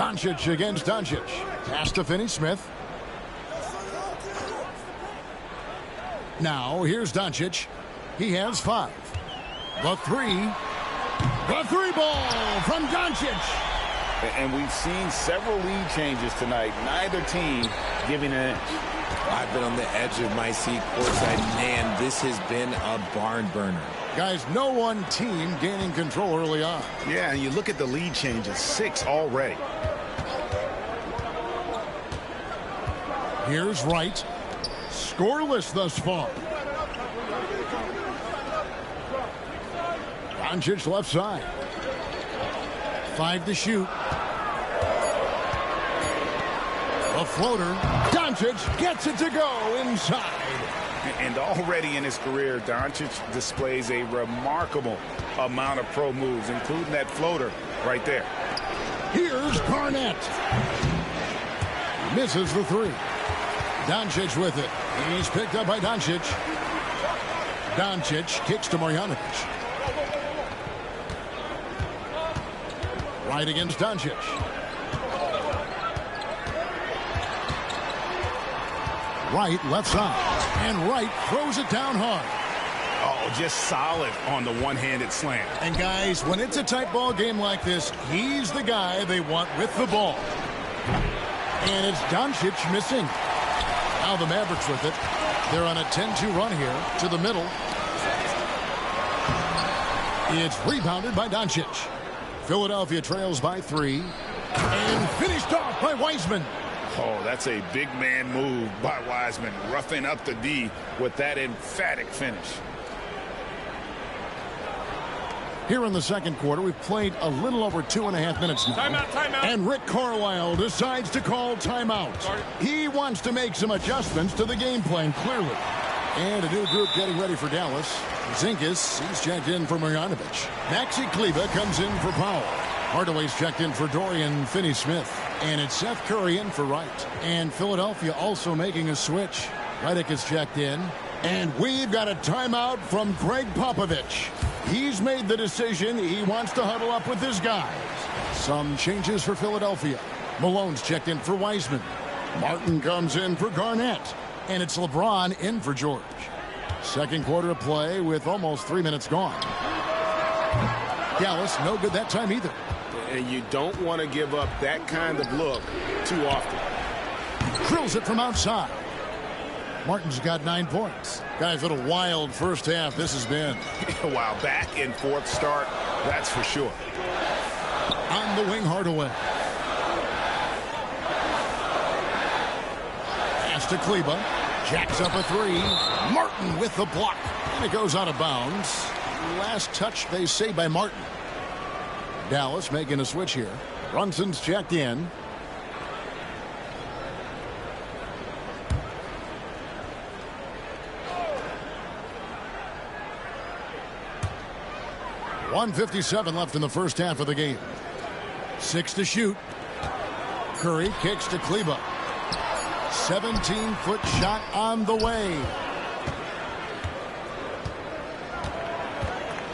Doncic against Doncic. Pass to Finney-Smith. Now, here's Doncic. He has 5. The three ball from Doncic. And we've seen several lead changes tonight. Neither team giving an inch. I've been on the edge of my seat courtside. Man, this has been a barn burner. Guys, no one team gaining control early on. Yeah, and you look at the lead changes, 6 already. Here's Wright. Scoreless thus far. Doncic left side. 5 to shoot. A floater. Doncic gets it to go inside. And already in his career, Doncic displays a remarkable amount of pro moves, including that floater right there. Here's Garnett. Misses the 3. Doncic with it. He's picked up by Doncic. Doncic kicks to Marjanovic. Right against Doncic. Wright left side. And Wright throws it down hard. Oh, just solid on the one-handed slam. And guys, when it's a tight ball game like this, he's the guy they want with the ball. And it's Doncic missing. Now the Mavericks with it. They're on a 10-2 run here to the middle. It's rebounded by Doncic. Philadelphia trails by 3. And finished off by Wiseman. Oh, that's a big man move by Wiseman, roughing up the D with that emphatic finish. Here in the second quarter, we've played a little over 2.5 minutes now. Timeout. And Rick Carlisle decides to call timeout. Sorry. He wants to make some adjustments to the game plan, clearly. And a new group getting ready for Dallas. Zinkas, he's checked in for Marjanovic. Maxi Kleber comes in for Powell. Hardaway's checked in for Dorian Finney-Smith. And it's Seth Curry in for Wright. And Philadelphia also making a switch. Redick is checked in. And we've got a timeout from Greg Popovich. He's made the decision. He wants to huddle up with his guys. Some changes for Philadelphia. Malone's checked in for Wiseman. Martin comes in for Garnett. And it's LeBron in for George. Second quarter of play with almost 3 minutes gone. Dallas, no good that time either. And you don't want to give up that kind of look too often. Drills it from outside. Martin's got 9 points. Guys, what a wild first half this has been. Wow, back and forth start, that's for sure. On the wing, Hardaway. Pass to Kleber. Jacks up a 3. Martin with the block. And it goes out of bounds. Last touch, they say, by Martin. Dallas making a switch here. Brunson's checked in. .157 left in the first half of the game. 6 to shoot. Curry kicks to Kleber. 17-foot shot on the way.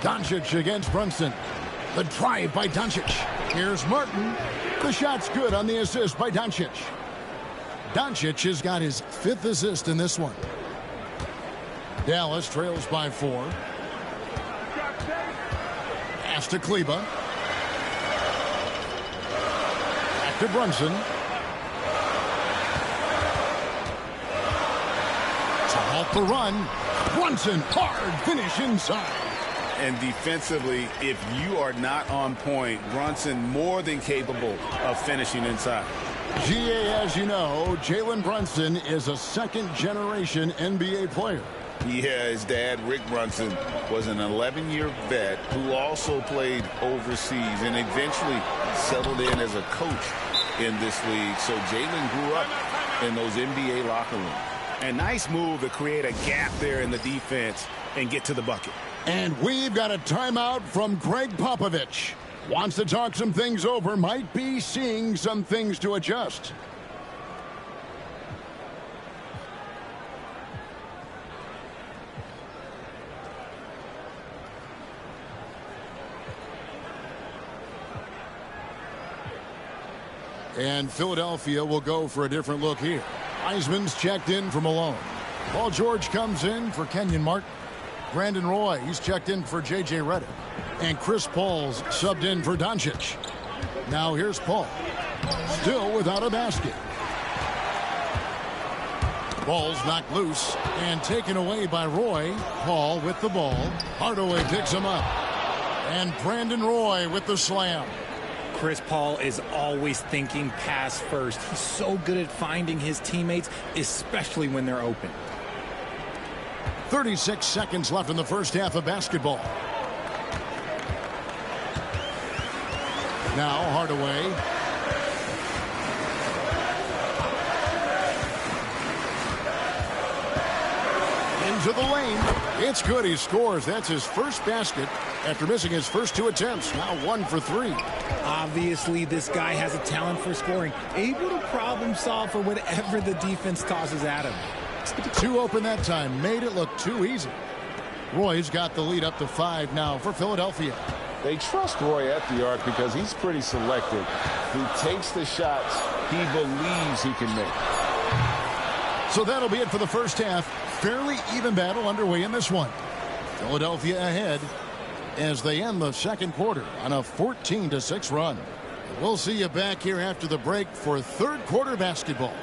Doncic against Brunson. The drive by Doncic. Here's Martin. The shot's good on the assist by Doncic. Doncic has got his 5th assist in this one. Dallas trails by 4. Pass to Kleber. Back to Brunson. To halt the run. Brunson, hard finish inside. And defensively, if you are not on point, Brunson more than capable of finishing inside. GA, as you know, Jalen Brunson is a second-generation NBA player. Yeah, his dad, Rick Brunson, was an 11-year vet who also played overseas and eventually settled in as a coach in this league. So Jalen grew up in those NBA locker rooms. A nice move to create a gap there in the defense and get to the bucket. And we've got a timeout from Greg Popovich. Wants to talk some things over, might be seeing some things to adjust. And Philadelphia will go for a different look here. Eisman's checked in for Malone. Paul George comes in for Kenyon Martin. Brandon Roy, he's checked in for J.J. Redick. And Chris Paul's subbed in for Doncic. Now here's Paul. Still without a basket. Ball's knocked loose and taken away by Roy. Paul with the ball. Hardaway picks him up. And Brandon Roy with the slam. Chris Paul is always thinking pass first. He's so good at finding his teammates, especially when they're open. 36 seconds left in the first half of basketball. Now Hardaway. Into the lane. It's good. He scores. That's his first basket after missing his first 2 attempts. Now 1 for 3. Obviously, this guy has a talent for scoring. Able to problem solve for whatever the defense tosses at him. 2 open that time. Made it look too easy. Roy's got the lead up to 5 now for Philadelphia. They trust Roy at the arc because he's pretty selective. He takes the shots he believes he can make. So that'll be it for the first half. Fairly even battle underway in this one. Philadelphia ahead as they end the second quarter on a 14-6 run. We'll see you back here after the break for third quarter basketball.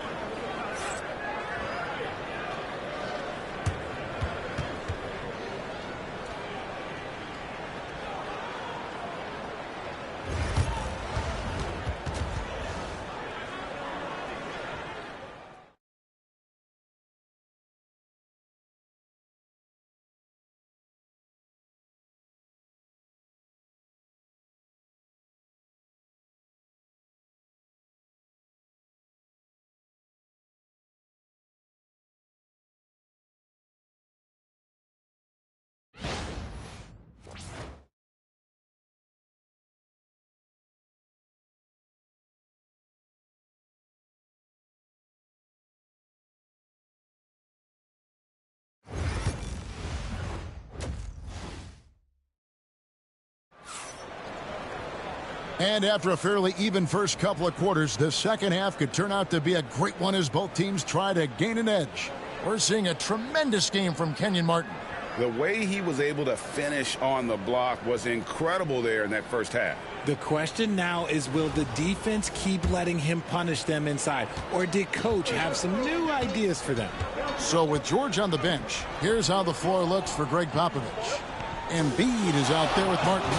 And after a fairly even first couple of quarters, the second half could turn out to be a great one as both teams try to gain an edge. We're seeing a tremendous game from Kenyon Martin. The way he was able to finish on the block was incredible there in that first half. The question now is, will the defense keep letting him punish them inside? Or did Coach have some new ideas for them? So with George on the bench, here's how the floor looks for Greg Popovich. Embiid is out there with Martin.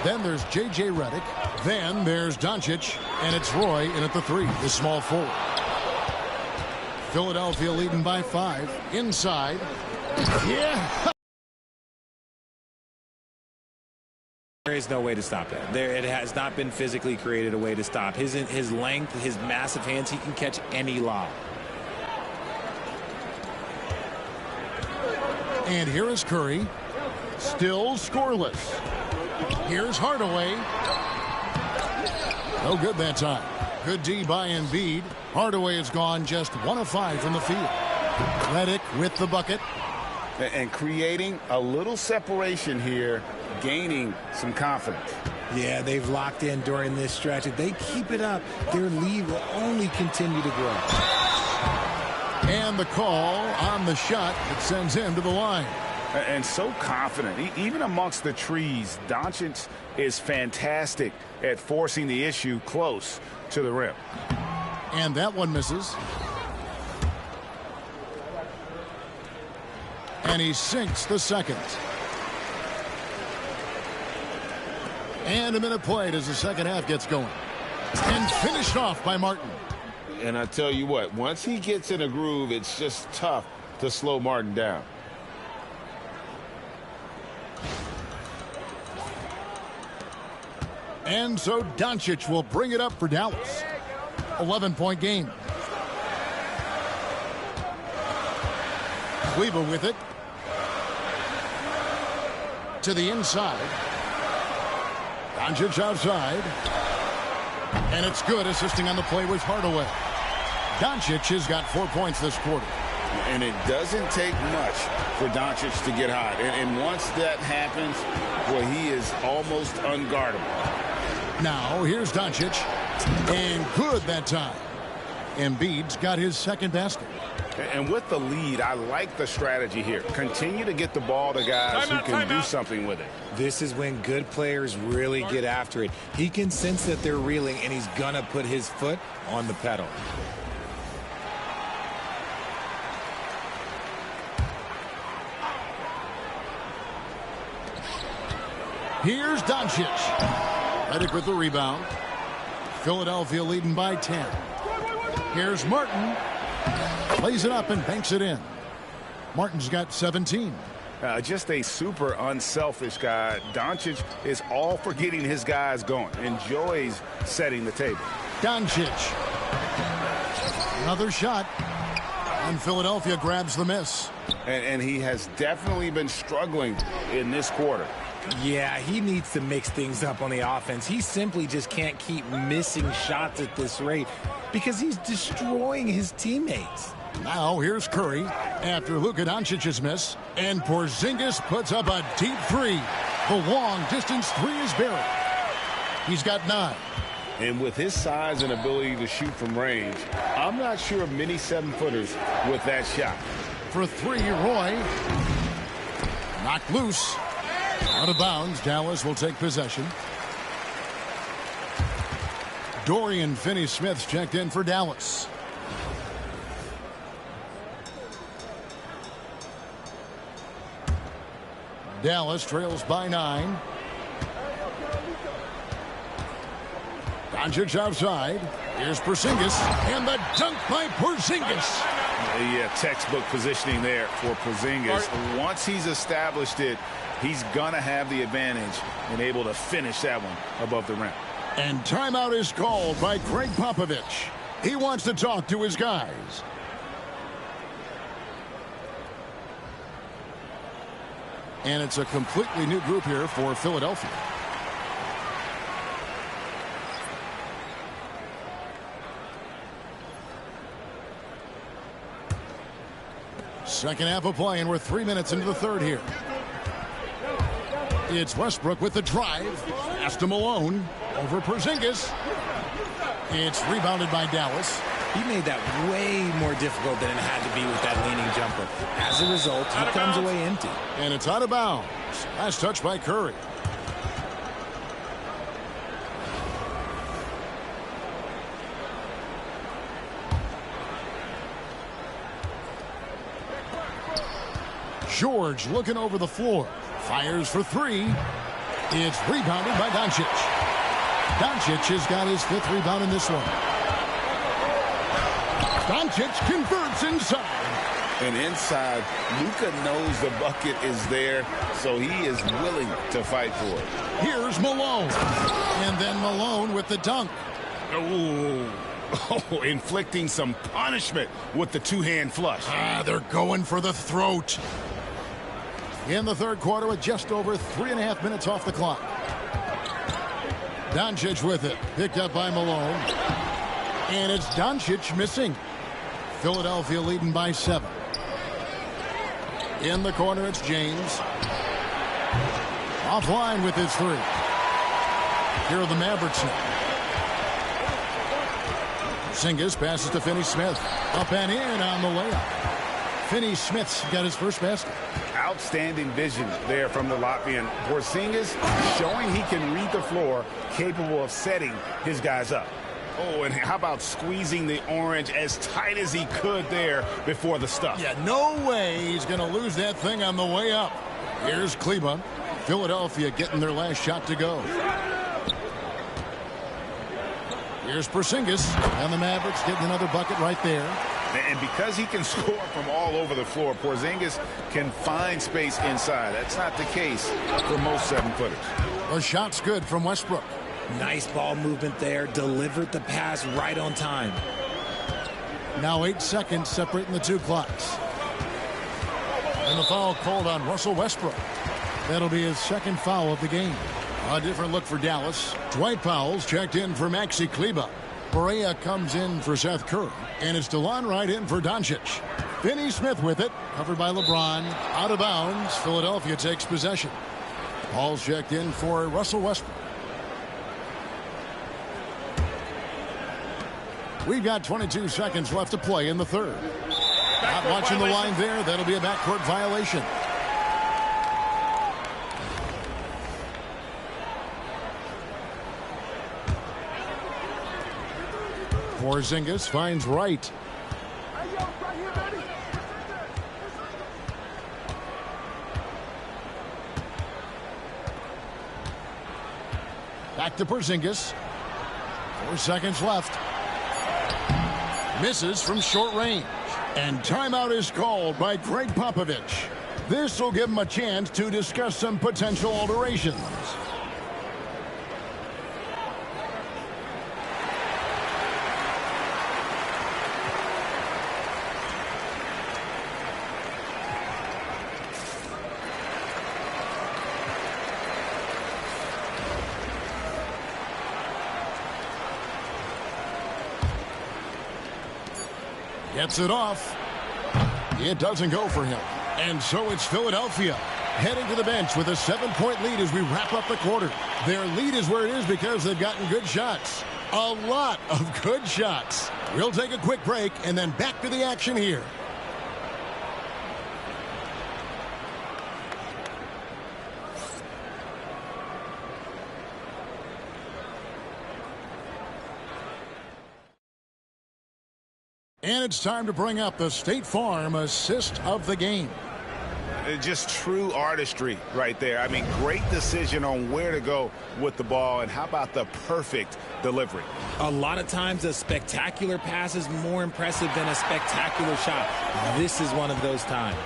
Then there's J.J. Redick. Then there's Doncic. And it's Roy in at the 3, the small forward. Philadelphia leading by 5. Inside. Yeah. There is no way to stop that. It has not been physically created a way to stop. His length, his massive hands, he can catch any lob. And here is Curry. Still scoreless. Here's Hardaway. No good that time. Good D by Embiid. Hardaway has gone just 1 of 5 from the field. Redick with the bucket. And creating a little separation here, gaining some confidence. Yeah, they've locked in during this stretch. If they keep it up, their lead will only continue to grow. And the call on the shot that sends him to the line. And so confident. Even amongst the trees, Doncic is fantastic at forcing the issue close to the rim. And that one misses. And he sinks the second. And a minute played as the second half gets going. And finished off by Martin. And I tell you what, once he gets in a groove, it's just tough to slow Martin down. And so Doncic will bring it up for Dallas. 11-point game. Kleber with it. To the inside. Doncic outside. And it's good, assisting on the play with Hardaway. Doncic has got 4 points this quarter. And it doesn't take much for Doncic to get hot. And once that happens, well, he is almost unguardable. Now, here's Doncic. And good that time. Embiid's got his second basket. And with the lead, I like the strategy here. Continue to get the ball to guys who can do something with it. This is when good players really get after it. He can sense that they're reeling, and he's going to put his foot on the pedal. Here's Doncic. Redick with the rebound. Philadelphia leading by 10. Here's Martin. Plays it up and banks it in. Martin's got 17. Just a super unselfish guy. Doncic is all for getting his guys going. Enjoys setting the table. Doncic. Another shot. And Philadelphia grabs the miss. And he has definitely been struggling in this quarter. Yeah, he needs to mix things up on the offense. He simply just can't keep missing shots at this rate because he's destroying his teammates. Now here's Curry after Luka Doncic's miss. And Porzingis puts up a deep three. The long-distance three is buried. He's got 9. And with his size and ability to shoot from range, I'm not sure of many 7-footers with that shot. For 3, Roy. Knocked loose. Out of bounds. Dallas will take possession. Dorian Finney-Smith's checked in for Dallas. Dallas trails by 9. Doncic outside. Here's Porzingis. And the dunk by Porzingis. Yeah, textbook positioning there for Porzingis. Once he's established it, he's going to have the advantage and able to finish that one above the rim. And timeout is called by Greg Popovich. He wants to talk to his guys. And it's a completely new group here for Philadelphia. Second half of play, and we're 3 minutes into the third here. It's Westbrook with the drive. Pass to Malone. Over Porzingis. It's rebounded by Dallas. He made that way more difficult than it had to be with that leaning jumper. As a result, he comes away empty. And it's out of bounds. Last touch by Curry. George looking over the floor. Fires for 3. It's rebounded by Doncic. Doncic has got his 5th rebound in this one. Doncic converts inside. And inside, Luka knows the bucket is there, so he is willing to fight for it. Here's Malone. And then Malone with the dunk. Oh, inflicting some punishment with the two-hand flush. They're going for the throat. In the third quarter with just over 3.5 minutes off the clock. Doncic with it. Picked up by Malone. And it's Doncic missing. Philadelphia leading by 7. In the corner, it's James. Offline with his 3. Here are the Mavericks now. Porzingis passes to Finney-Smith. Up and in on the layup. Finney-Smith's got his first basket. Outstanding vision there from the Latvian. Porzingis showing he can read the floor, capable of setting his guys up. Oh, and how about squeezing the orange as tight as he could there before the stuff? Yeah, no way he's going to lose that thing on the way up. Here's Kleba. Philadelphia getting their last shot to go. Here's Porzingis, and the Mavericks getting another bucket right there. And because he can score from all over the floor, Porzingis can find space inside. That's not the case for most 7-footers. The shot's good from Westbrook. Nice ball movement there. Delivered the pass right on time. Now 8 seconds separating the 2 clocks. And the foul called on Russell Westbrook. That'll be his second foul of the game. A different look for Dallas. Dwight Powell's checked in for Maxi Kleba. Perea comes in for Seth Curry. And it's DeLon Wright in for Doncic. Finney-Smith with it. Covered by LeBron. Out of bounds. Philadelphia takes possession. Paul's checked in for Russell Westbrook. We've got 22 seconds left to play in the third. Not watching the line there. That'll be a backcourt violation. Porzingis finds Wright. Back to Porzingis. 4 seconds left. Misses from short range. And timeout is called by Greg Popovich. This will give him a chance to discuss some potential alterations. Gets it off. It doesn't go for him. And so it's Philadelphia heading to the bench with a 7-point lead as we wrap up the quarter. Their lead is where it is because they've gotten good shots. A lot of good shots. We'll take a quick break and then back to the action here. And it's time to bring up the State Farm assist of the game. Just true artistry right there. I mean, great decision on where to go with the ball, and how about the perfect delivery? A lot of times a spectacular pass is more impressive than a spectacular shot. This is one of those times.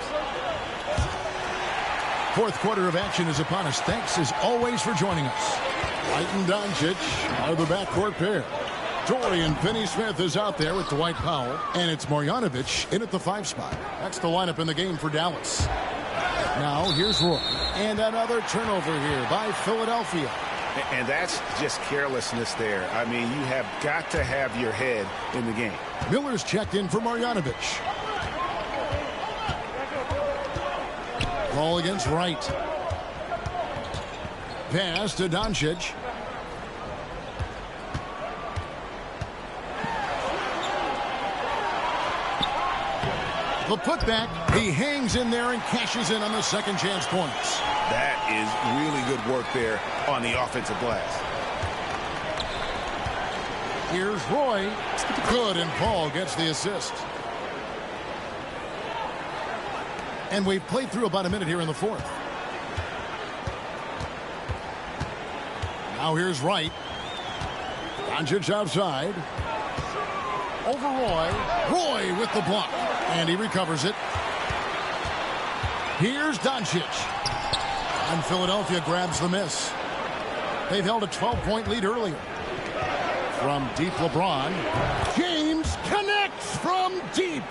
Fourth quarter of action is upon us. Thanks as always for joining us. White and Doncic are the backcourt pair. Dorian Finney-Smith is out there with Dwight Powell, and it's Marjanovic in at the 5 spot. That's the lineup in the game for Dallas. Now here's Roy, and another turnover here by Philadelphia. And that's just carelessness there. I mean, you have got to have your head in the game. Miller's checked in for Marjanovic. Ball against Wright. Pass to Doncic. The putback, he hangs in there and cashes in on the second chance points. That is really good work there on the offensive glass. Here's Roy. Good, and Paul gets the assist. And we've played through about a minute here in the fourth. Now here's Wright. Doncic outside. Over Roy. Roy with the block. And he recovers it. Here's Doncic. And Philadelphia grabs the miss. They've held a 12-point lead earlier. From deep, LeBron. James connects from deep.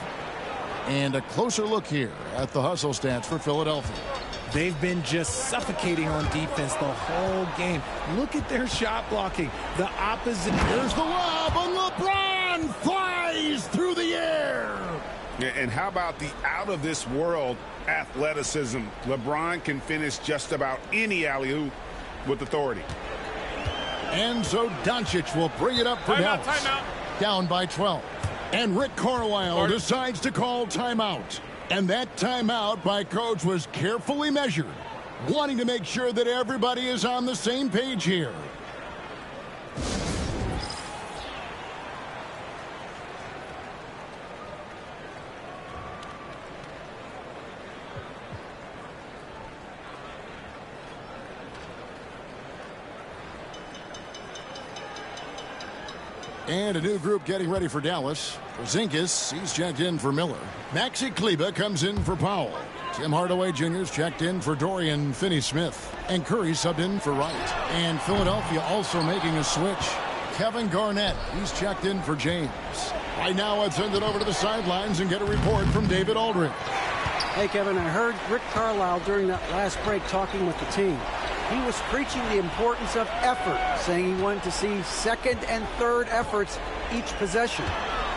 And a closer look here at the hustle stats for Philadelphia. They've been just suffocating on defense the whole game. Look at their shot blocking. The opposite. There's the lob, and LeBron flies through the air. And how about the out-of-this-world athleticism? LeBron can finish just about any alley-oop with authority. And so Doncic will bring it up for Dallas. Timeout. Down by 12. And Rick Carlisle decides to call timeout. And that timeout by Coach was carefully measured, wanting to make sure that everybody is on the same page here. And a new group getting ready for Dallas. Porzingis, he's checked in for Miller. Maxi Kleber comes in for Powell. Tim Hardaway Jr.'s checked in for Dorian Finney-Smith. And Curry subbed in for Wright. And Philadelphia also making a switch. Kevin Garnett, he's checked in for James. Right now, let's send it over to the sidelines and get a report from David Aldridge. Hey, Kevin, I heard Rick Carlisle during that last break talking with the team. He was preaching the importance of effort, saying he wanted to see second and third efforts each possession.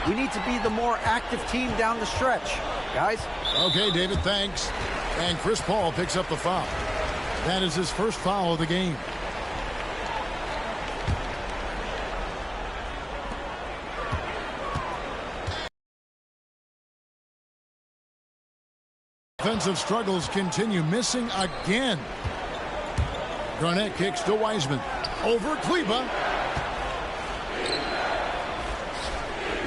We need to be the more active team down the stretch, guys. Okay, David, thanks. And Chris Paul picks up the foul. That is his first foul of the game. offensive struggles continue. Missing again. Garnett kicks to Wiseman. Over Kleba.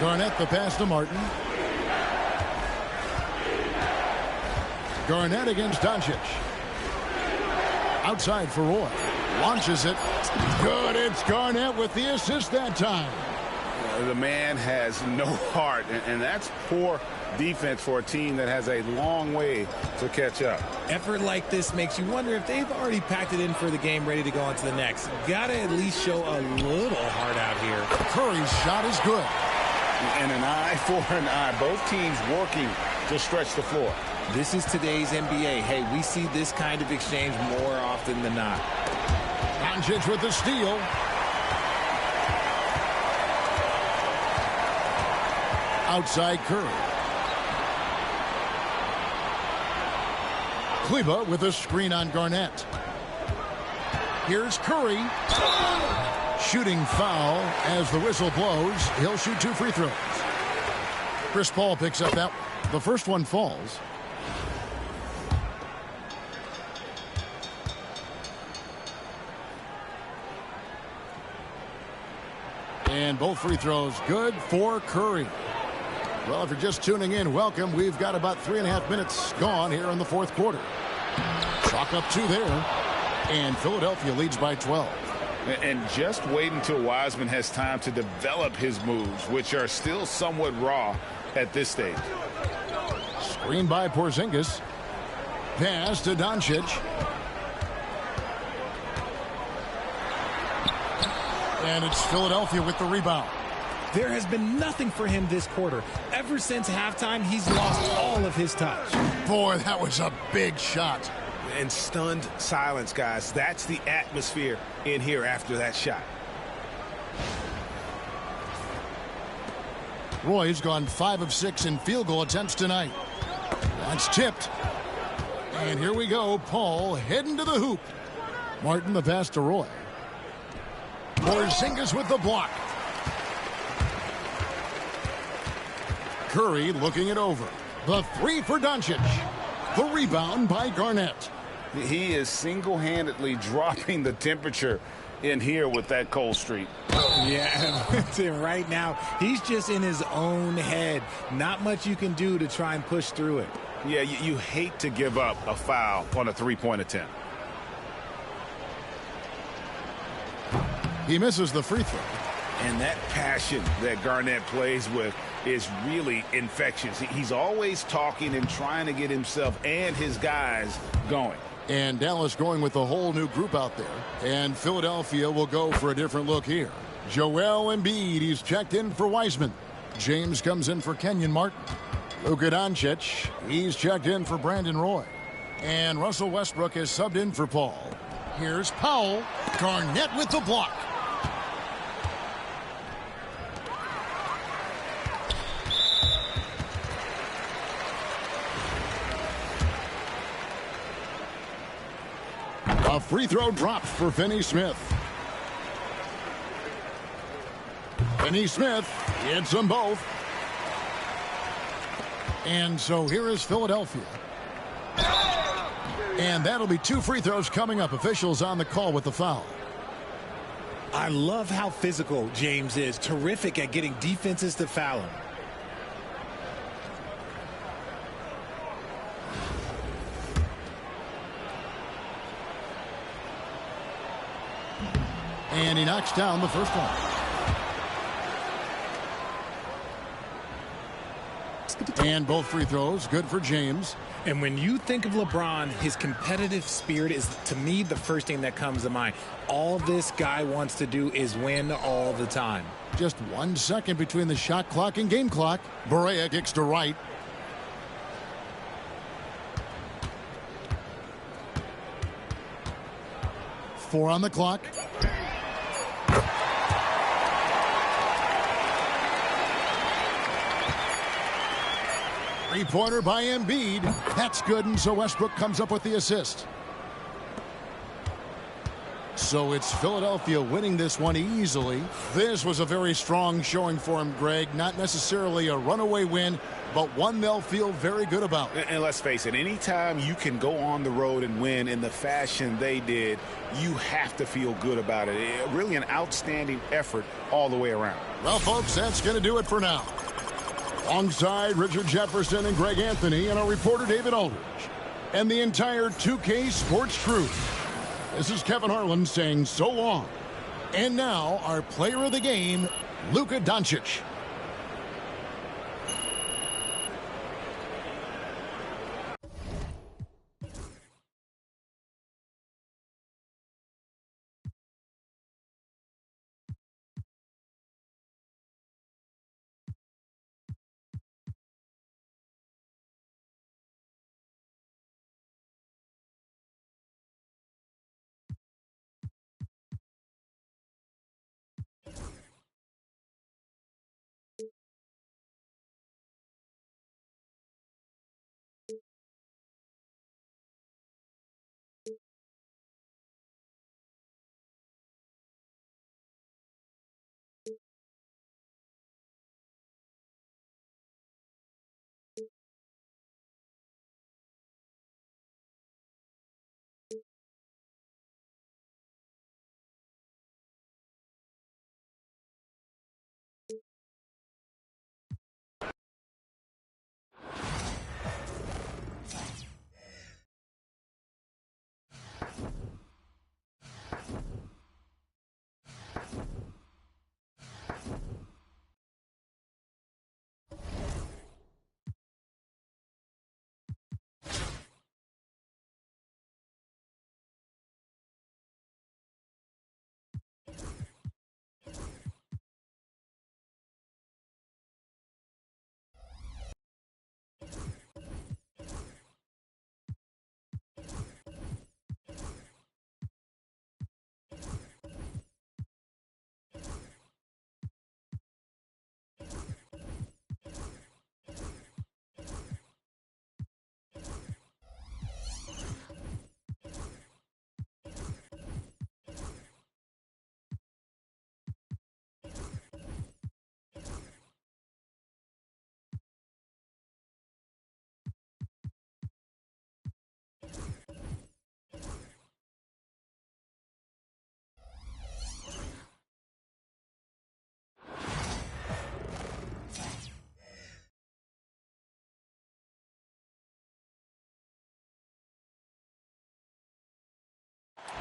Garnett the pass to Martin. Garnett against Doncic. Outside for Roy. Launches it. Good. It's Garnett with the assist that time. The man has no heart, and that's poor defense for a team that has a long way to catch up. Effort like this makes you wonder if they've already packed it in for the game, ready to go on to the next. Gotta at least show a little heart out here. Curry's shot is good. And an eye for an eye. Both teams working to stretch the floor. This is today's NBA. Hey, we see this kind of exchange more often than not. Doncic with the steal. Outside Curry. Kleba with a screen on Garnett. Here's Curry. Shooting foul as the whistle blows. He'll shoot 2 free throws. Chris Paul picks up that one. The first one falls. And both free throws good for Curry. Well, if you're just tuning in, welcome. We've got about 3.5 minutes gone here in the fourth quarter. Chalk up 2 there. And Philadelphia leads by 12. And just wait until Wiseman has time to develop his moves, which are still somewhat raw at this stage. Screen by Porzingis. Pass to Doncic. And it's Philadelphia with the rebound. There has been nothing for him this quarter. Ever since halftime, he's lost all of his touch. Boy, that was a big shot. And stunned silence, guys. That's the atmosphere in here after that shot. Roy's gone 5 of 6 in field goal attempts tonight. That's tipped. And here we go. Paul heading to the hoop. Martin the pass to Roy. Porzingis with the block. Curry looking it over. The 3 for Doncic. The rebound by Garnett. He is single-handedly dropping the temperature in here with that cold streak. Yeah, right now, he's just in his own head. Not much you can do to try and push through it. Yeah, you hate to give up a foul on a three-point attempt. He misses the free throw. And that passion that Garnett plays with is really infectious. He's always talking and trying to get himself and his guys going. And Dallas going with a whole new group out there. And Philadelphia will go for a different look here. Joel Embiid, he's checked in for Wiseman. James comes in for Kenyon Martin. Luka Doncic, he's checked in for Brandon Roy. And Russell Westbrook is subbed in for Paul. Here's Powell. Garnett with the block. A free throw dropped for Finney Smith. Finney Smith hits them both. And so here is Philadelphia. And that'll be 2 free throws coming up. Officials on the call with the foul. I love how physical James is. Terrific at getting defenses to foul him. And he knocks down the first one. And both free throws good for James. And when you think of LeBron, his competitive spirit is, to me, the first thing that comes to mind. All this guy wants to do is win all the time. Just 1 second between the shot clock and game clock. Barea kicks to right. Four on the clock. Three-pointer by Embiid. That's good, and so Westbrook comes up with the assist. So it's Philadelphia winning this one easily. This was a very strong showing for him, Greg. Not necessarily a runaway win, but one they'll feel very good about. And let's face it, anytime you can go on the road and win in the fashion they did, you have to feel good about it. Really an outstanding effort all the way around. Well, folks, that's going to do it for now. Alongside Richard Jefferson and Greg Anthony and our reporter David Aldridge and the entire 2K Sports crew, this is Kevin Harlan saying so long. And now our player of the game, Luka Doncic.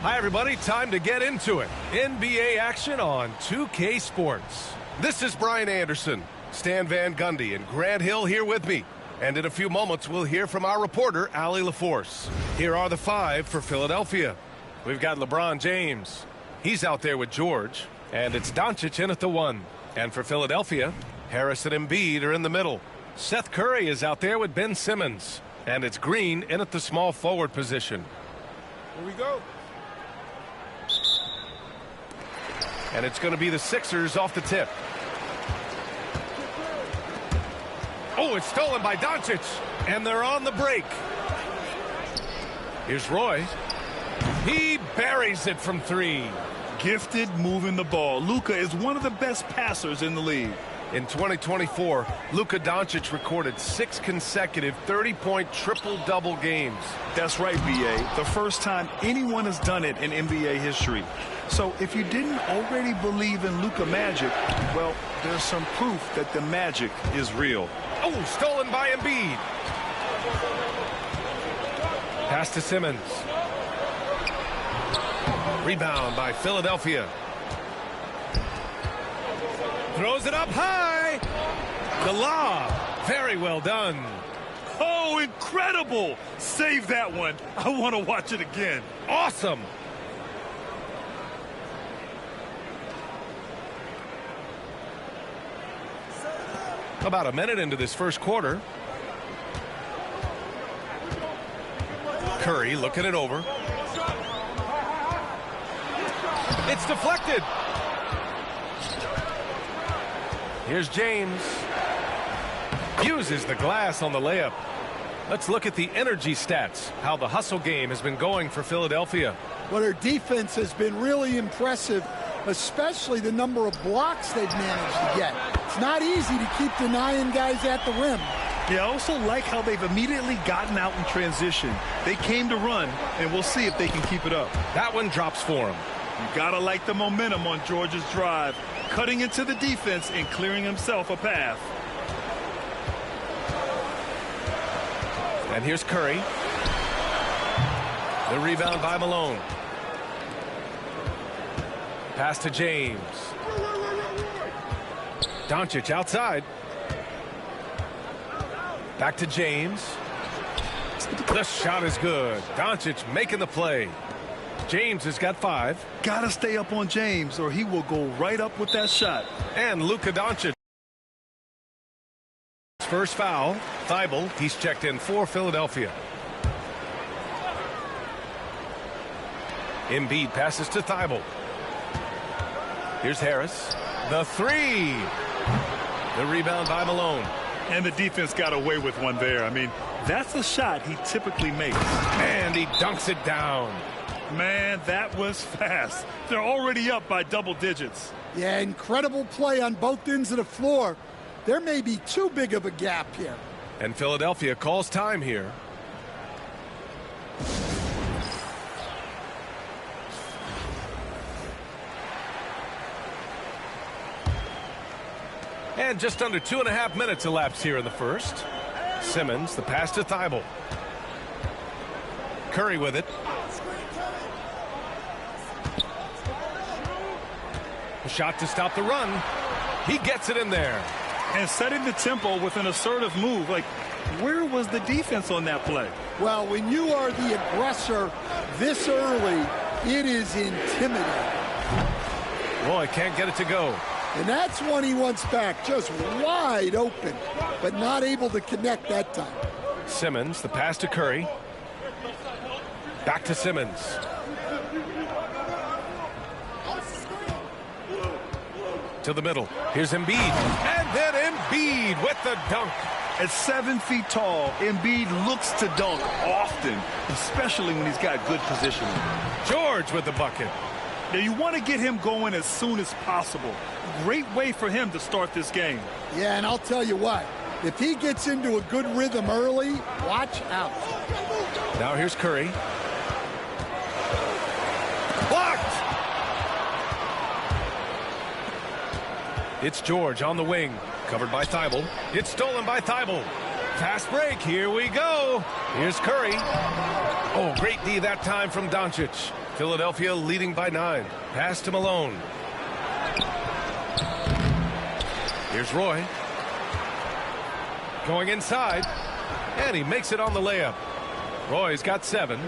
Hi, everybody. Time to get into it. NBA action on 2K Sports. This is Brian Anderson, Stan Van Gundy, and Grant Hill here with me. And in a few moments, we'll hear from our reporter, Allie LaForce. Here are the five for Philadelphia. We've got LeBron James. He's out there with George. And it's Doncic in at the 1. And for Philadelphia, Harris and Embiid are in the middle. Seth Curry is out there with Ben Simmons. And it's Green in at the small forward position. Here we go. And it's going to be the Sixers off the tip. Oh, it's stolen by Doncic. And they're on the break. Here's Roy. He buries it from 3. Gifted moving the ball. Luka is one of the best passers in the league. In 2024, Luka Doncic recorded 6 consecutive 30-point triple-double games. That's right, B.A. The first time anyone has done it in NBA history. So if you didn't already believe in Luka magic, well, there's some proof that the magic is real. Oh, stolen by Embiid. Pass to Simmons. Rebound by Philadelphia. Throws it up high. The lob. Very well done. Oh, incredible. Save that one. I want to watch it again. Awesome. About a minute into this first quarter. Curry looking it over. It's deflected. Here's James. Uses the glass on the layup. Let's look at the energy stats, how the hustle game has been going for Philadelphia. Well, their defense has been really impressive, especially the number of blocks they've managed to get. It's not easy to keep denying guys at the rim. Yeah, I also like how they've immediately gotten out in transition. They came to run, and we'll see if they can keep it up. That one drops for him. You gotta like the momentum on Georgia's drive, cutting into the defense and clearing himself a path. And here's Curry. The rebound by Malone. Pass to James. Doncic outside. Back to James. The shot is good. Doncic making the play. James has got 5. Gotta stay up on James or he will go right up with that shot. And Luka Doncic. First foul. Thibault, he's checked in for Philadelphia. Embiid passes to Thibault. Here's Harris. The 3. The rebound by Malone. And the defense got away with one there. I mean, that's a shot he typically makes. And he dunks it down. Man, that was fast. They're already up by double digits. Yeah, incredible play on both ends of the floor. There may be too big of a gap here. And Philadelphia calls time here. And just under 2.5 minutes elapsed here in the first. Simmons, the pass to Thibault. Curry with it. A shot to stop the run. He gets it in there. And setting the tempo with an assertive move. Like, where was the defense on that play? Well, when you are the aggressor this early, it is intimidating. Roy can't get it to go. And that's one he wants back, just wide open, but not able to connect that time. Simmons, the pass to Curry. Back to Simmons. To the middle. Here's Embiid. And then Embiid with the dunk. At 7 feet tall, Embiid looks to dunk often, especially when he's got good positioning. George with the bucket. Now, you want to get him going as soon as possible. Great way for him to start this game. Yeah, and I'll tell you what, if he gets into a good rhythm early, watch out. Now here's Curry. Blocked! It's George on the wing, covered by Thibault. It's stolen by Thibault. Fast break, here we go. Here's Curry. Oh, great D that time from Doncic. Philadelphia leading by 9. Pass to Malone. Here's Roy. Going inside. And he makes it on the layup. Roy's got 7.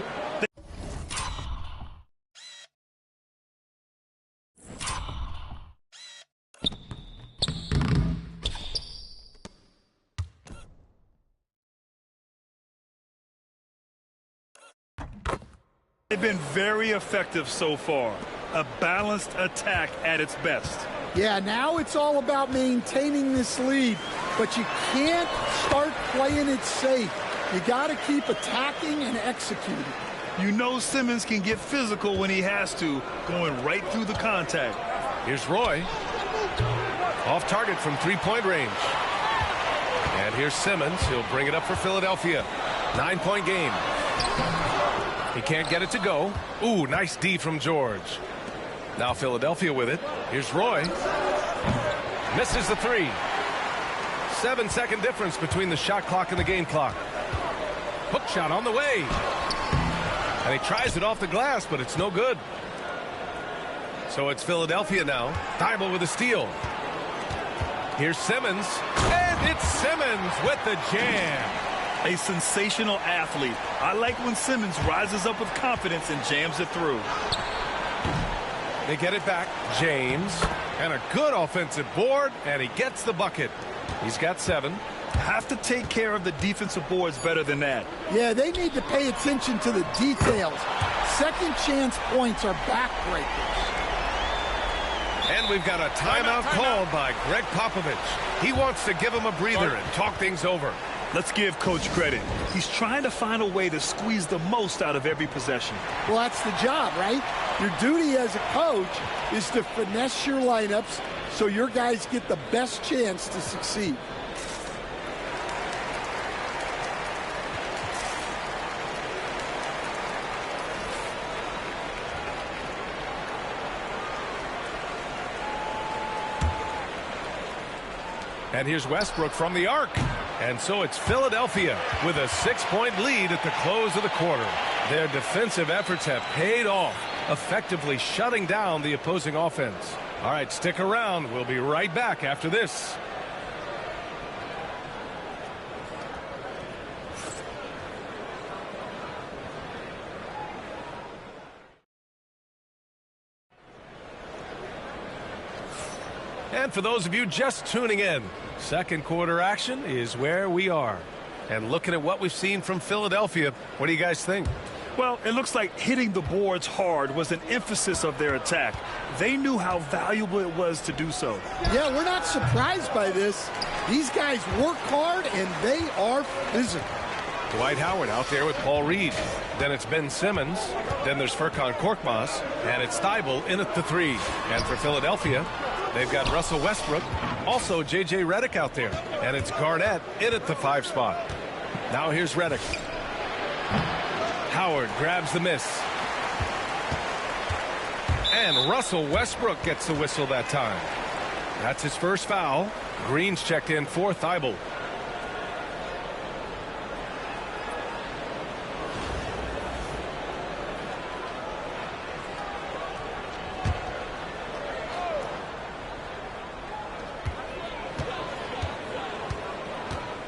They've been very effective so far. A balanced attack at its best. Yeah, now it's all about maintaining this lead, but you can't start playing it safe. You got to keep attacking and executing. You know Simmons can get physical when he has to, going right through the contact. Here's Roy. Off target from 3-point range. And here's Simmons. He'll bring it up for Philadelphia. 9-point game. He can't get it to go. Ooh, nice D from George. Now Philadelphia with it. Here's Roy. Misses the 3. 7-second difference between the shot clock and the game clock. Hook shot on the way. And he tries it off the glass, but it's no good. So it's Philadelphia now. Thibault with a steal. Here's Simmons. And it's Simmons with the jam. A sensational athlete. I like when Simmons rises up with confidence and jams it through. They get it back. James. And a good offensive board. And he gets the bucket. He's got 7. Have to take care of the defensive boards better than that. Yeah, they need to pay attention to the details. Second chance points are backbreakers. And we've got a timeout called by Greg Popovich. He wants to give him a breather and talk things over. Let's give Coach credit. He's trying to find a way to squeeze the most out of every possession. Well, that's the job, right? Your duty as a coach is to finesse your lineups so your guys get the best chance to succeed. And here's Westbrook from the arc. And so it's Philadelphia with a 6-point lead at the close of the quarter. Their defensive efforts have paid off, effectively shutting down the opposing offense. All right, stick around. We'll be right back after this. And for those of you just tuning in, second quarter action is where we are. And looking at what we've seen from Philadelphia, what do you guys think? Well, it looks like hitting the boards hard was an emphasis of their attack. They knew how valuable it was to do so. Yeah, we're not surprised by this. These guys work hard, and they are physical. Dwight Howard out there with Paul Reed. Then it's Ben Simmons. Then there's Furkan Korkmaz. And it's Thibault in at the 3. And for Philadelphia, they've got Russell Westbrook. Also J.J. Redick out there. And it's Garnett in at the 5 spot. Now here's Redick. Howard grabs the miss. And Russell Westbrook gets the whistle that time. That's his first foul. Green's checked in for Thibault.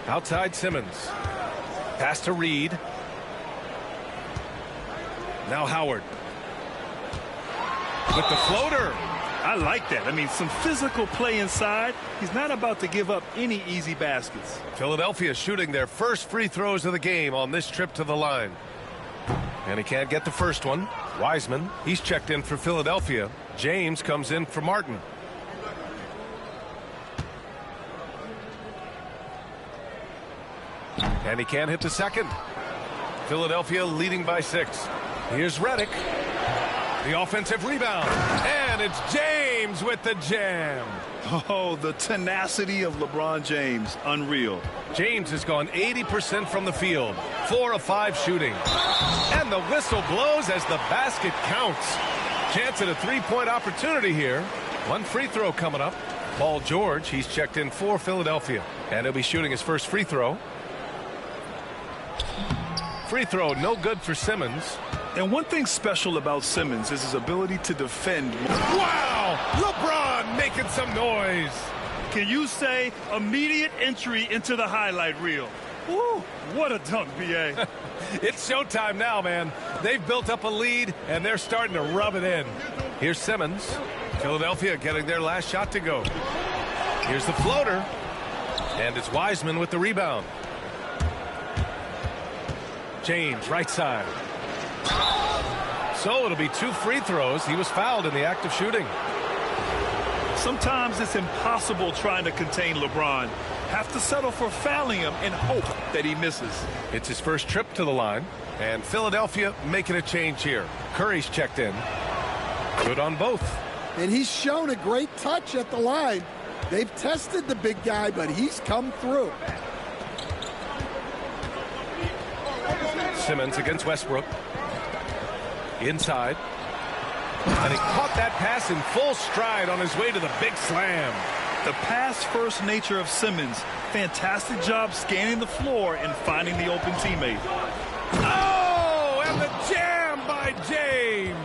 Outside Simmons. Pass to Reed. Now Howard. With the floater. I like that. I mean, some physical play inside. He's not about to give up any easy baskets. Philadelphia shooting their first free throws of the game on this trip to the line. And he can't get the first one. Wiseman, he's checked in for Philadelphia. James comes in for Martin. And he can't hit the second. Philadelphia leading by 6. Here's Redick. The offensive rebound. And it's James with the jam. Oh, the tenacity of LeBron James. Unreal. James has gone 80% from the field. 4 of 5 shooting. And the whistle blows as the basket counts. Chance at a 3-point opportunity here. One free throw coming up. Paul George, he's checked in for Philadelphia. And he'll be shooting his first free throw. Free throw, no good for Simmons. And one thing special about Simmons is his ability to defend. Wow! LeBron making some noise. Can you say immediate entry into the highlight reel? Woo, what a dunk, B.A. It's showtime now, man. They've built up a lead, and they're starting to rub it in. Here's Simmons. Philadelphia getting their last shot to go. Here's the floater. And it's Wiseman with the rebound. James, right side. So it'll be 2 free throws. He was fouled in the act of shooting. Sometimes it's impossible trying to contain LeBron. Have to settle for fouling him and hope that he misses. It's his first trip to the line. And Philadelphia making a change here. Curry's checked in. Good on both. And he's shown a great touch at the line. They've tested the big guy, but he's come through. Simmons against Westbrook. Inside. And he caught that pass in full stride on his way to the big slam. The pass-first nature of Simmons. Fantastic job scanning the floor and finding the open teammate. Oh, and the jam by James.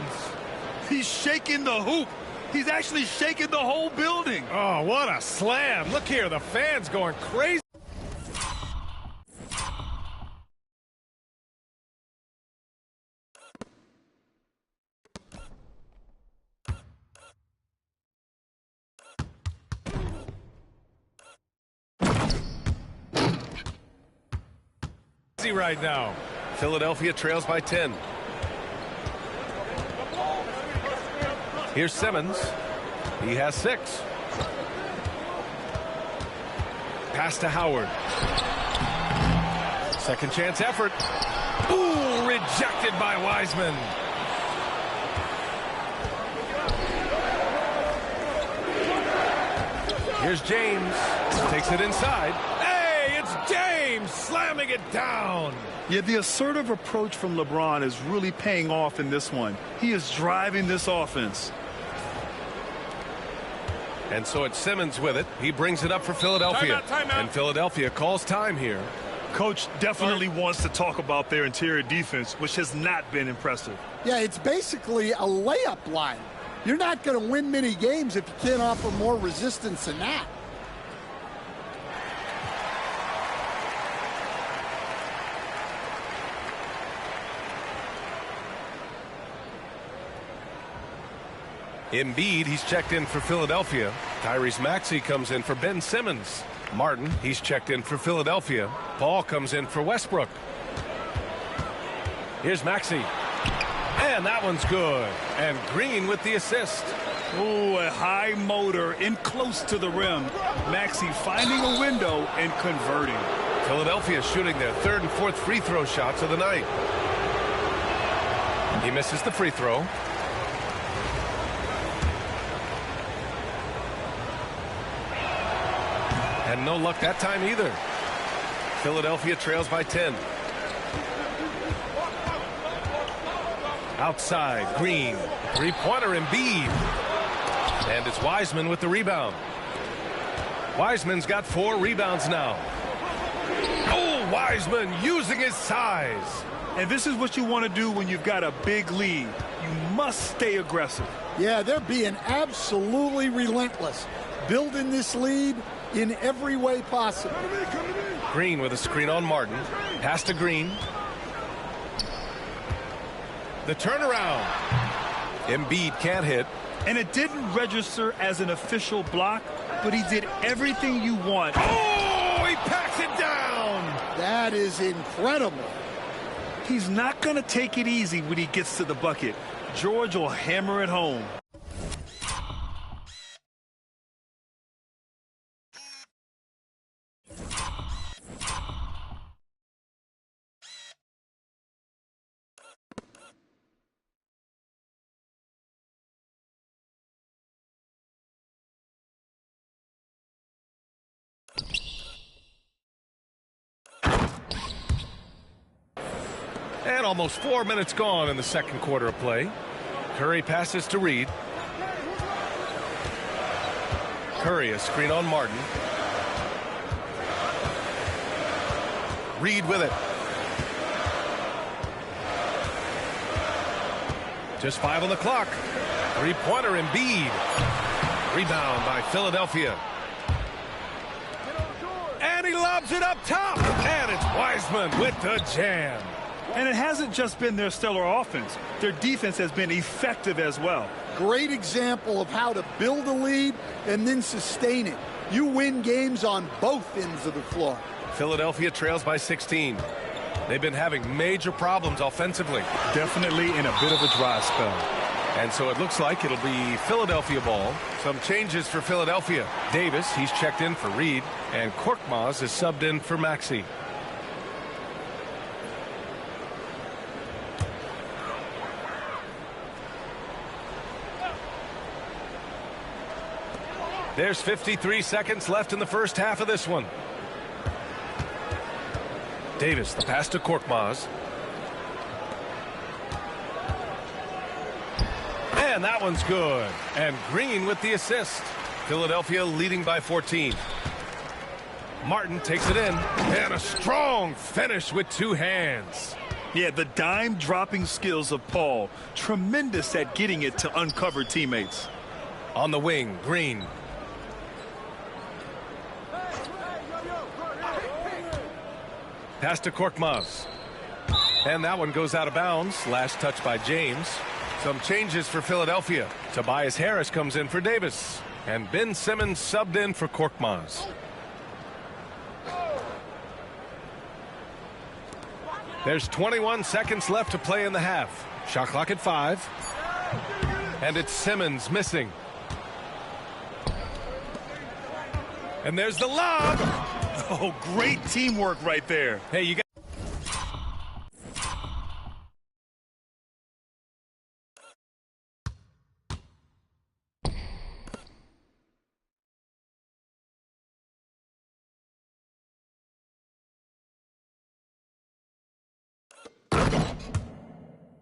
He's shaking the hoop. He's actually shaking the whole building. Oh, what a slam. Look here, the fans going crazy. Right now. Philadelphia trails by 10. Here's Simmons. He has 6. Pass to Howard. Second chance effort. Ooh, rejected by Wiseman. Here's James. Takes it inside. Hey, it's James slamming it down. Yeah, the assertive approach from LeBron is really paying off in this one. He is driving this offense. And so it's Simmons with it. He brings it up for Philadelphia. Timeout. And Philadelphia calls time here. Coach definitely wants to talk about their interior defense, which has not been impressive. Yeah, it's basically a layup line. You're not going to win many games if you can't offer more resistance than that. Embiid, he's checked in for Philadelphia. Tyrese Maxey comes in for Ben Simmons. Martin, he's checked in for Philadelphia. Paul comes in for Westbrook. Here's Maxey. And that one's good. And Green with the assist. Ooh, a high motor in close to the rim. Maxey finding a window and converting. Philadelphia shooting their third and fourth free throw shots of the night. He misses the free throw. And no luck that time either. Philadelphia trails by 10. Outside, Green. Three-pointer, Embiid. And it's Wiseman with the rebound. Wiseman's got 4 rebounds now. Oh, Wiseman using his size. And this is what you want to do when you've got a big lead. You must stay aggressive. Yeah, they're being absolutely relentless, building this lead in every way possible. Green with a screen on Martin. Pass to Green. The turnaround. Embiid can't hit. And it didn't register as an official block, but he did everything you want. Oh, he packs it down. That is incredible. He's not going to take it easy when he gets to the bucket. George will hammer it home. And almost 4 minutes gone in the second quarter of play. Curry passes to Reed. Curry, a screen on Martin. Reed with it. Just 5 on the clock. Three-pointer, Embiid. Rebound by Philadelphia. And he lobs it up top. And it's Wiseman with the jam. And it hasn't just been their stellar offense. Their defense has been effective as well. Great example of how to build a lead and then sustain it. You win games on both ends of the floor. Philadelphia trails by 16. They've been having major problems offensively. Definitely in a bit of a dry spell. And so it looks like it'll be Philadelphia ball. Some changes for Philadelphia. Davis, he's checked in for Reed. And Korkmaz is subbed in for Maxey. There's 53 seconds left in the first half of this one. Davis, the pass to Korkmaz. And that one's good. And Green with the assist. Philadelphia leading by 14. Martin takes it in. And a strong finish with 2 hands. Yeah, the dime dropping skills of Paul. Tremendous at getting it to uncovered teammates. On the wing, Green. Pass to Korkmaz. And that one goes out of bounds. Last touch by James. Some changes for Philadelphia. Tobias Harris comes in for Davis. And Ben Simmons subbed in for Korkmaz. There's 21 seconds left to play in the half. Shot clock at 5. And it's Simmons missing. And there's the lob. Oh, great teamwork right there. Hey, you got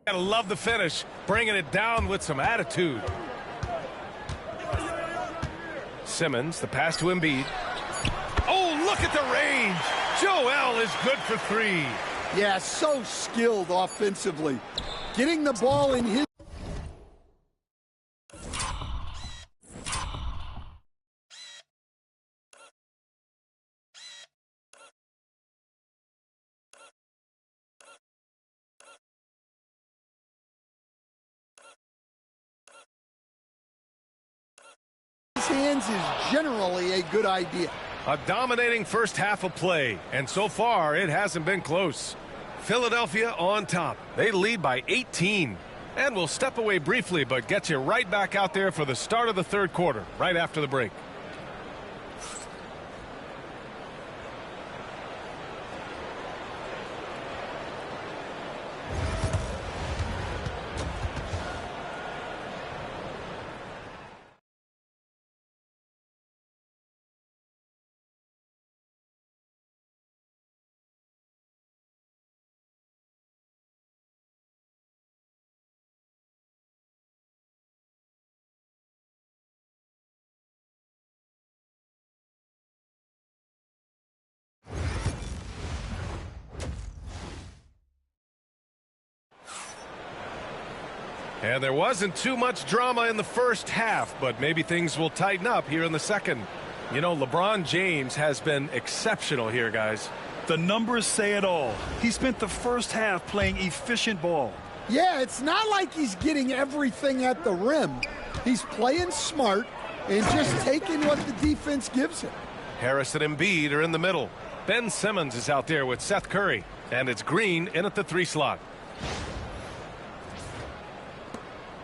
Gotta love the finish, bringing it down with some attitude. Simmons, the pass to Embiid. Oh, look at the range. Joel is good for 3. Yeah, so skilled offensively. Getting the ball in his hands is generally a good idea. A dominating first half of play, and so far it hasn't been close. Philadelphia on top. They lead by 18. And we'll step away briefly, but get you right back out there for the start of the third quarter, right after the break. And there wasn't too much drama in the first half, but maybe things will tighten up here in the second. You know, LeBron James has been exceptional here, guys. The numbers say it all. He spent the first half playing efficient ball. Yeah, it's not like he's getting everything at the rim. He's playing smart and just taking what the defense gives him. Harris and Embiid are in the middle. Ben Simmons is out there with Seth Curry. And it's Green in at the 3 slot.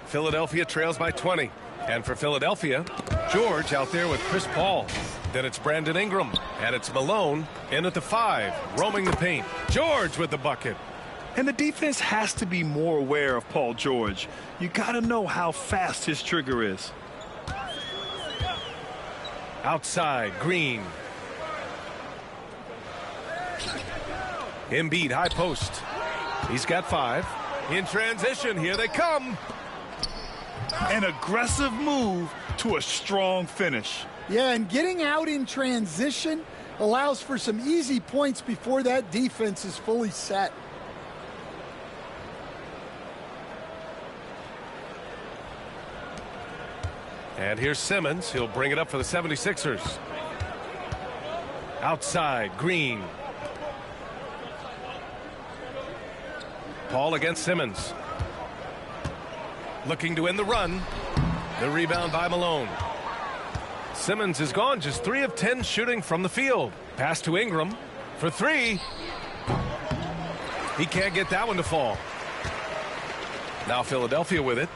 Philadelphia trails by 20. And for Philadelphia, George out there with Chris Paul. Then it's Brandon Ingram. And it's Malone in at the 5, roaming the paint. George with the bucket. And the defense has to be more aware of Paul George. You got to know how fast his trigger is. Outside, Green. Embiid, high post. He's got 5. In transition, here they come. An aggressive move to a strong finish. Yeah, and getting out in transition allows for some easy points before that defense is fully set. And here's Simmons. He'll bring it up for the 76ers. Outside, Green. Paul against Simmons. Looking to end the run. The rebound by Malone. Simmons is gone, just 3 of 10 shooting from the field. Pass to Ingram for 3. He can't get that one to fall. Now Philadelphia with it.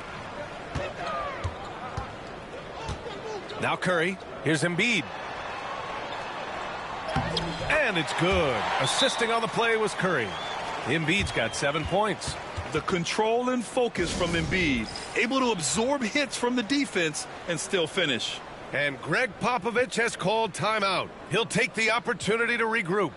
Now Curry. Here's Embiid. And it's good. Assisting on the play was Curry. Embiid's got 7 points. The control and focus from Embiid, able to absorb hits from the defense and still finish. And Greg Popovich has called timeout. He'll take the opportunity to regroup.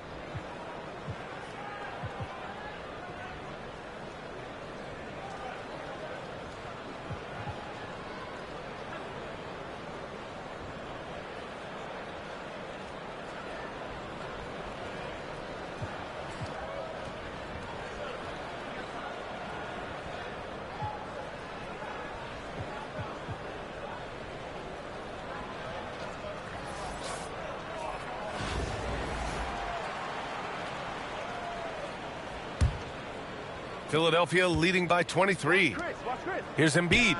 Philadelphia leading by 23. Here's Embiid.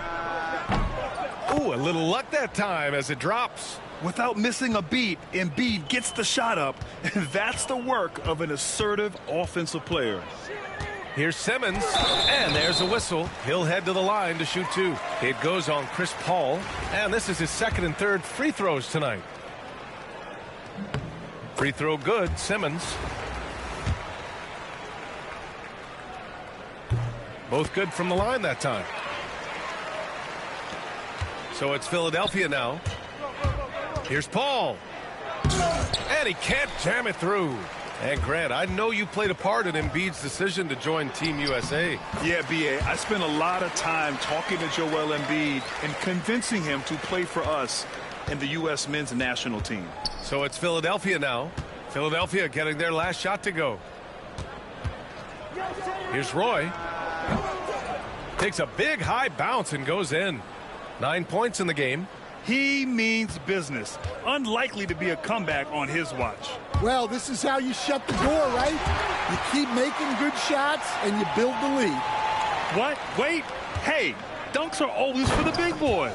Ooh, a little luck that time as it drops. Without missing a beat, Embiid gets the shot up, and that's the work of an assertive offensive player. Here's Simmons, and there's a whistle. He'll head to the line to shoot 2. It goes on Chris Paul, and this is his 2nd and 3rd free throws tonight. Free throw good, Simmons. Both good from the line that time. So it's Philadelphia now. Here's Paul. And he can't jam it through. And Grant, I know you played a part in Embiid's decision to join Team USA. Yeah, B.A., I spent a lot of time talking to Joel Embiid and convincing him to play for us in the U.S. men's national team. So it's Philadelphia now. Philadelphia getting their last shot to go. Here's Roy. Takes a big high bounce and goes in. 9 points in the game. He means business. Unlikely to be a comeback on his watch. Well, this is how you shut the door, right? You keep making good shots and you build the lead. What? Wait. Hey, dunks are always for the big boys.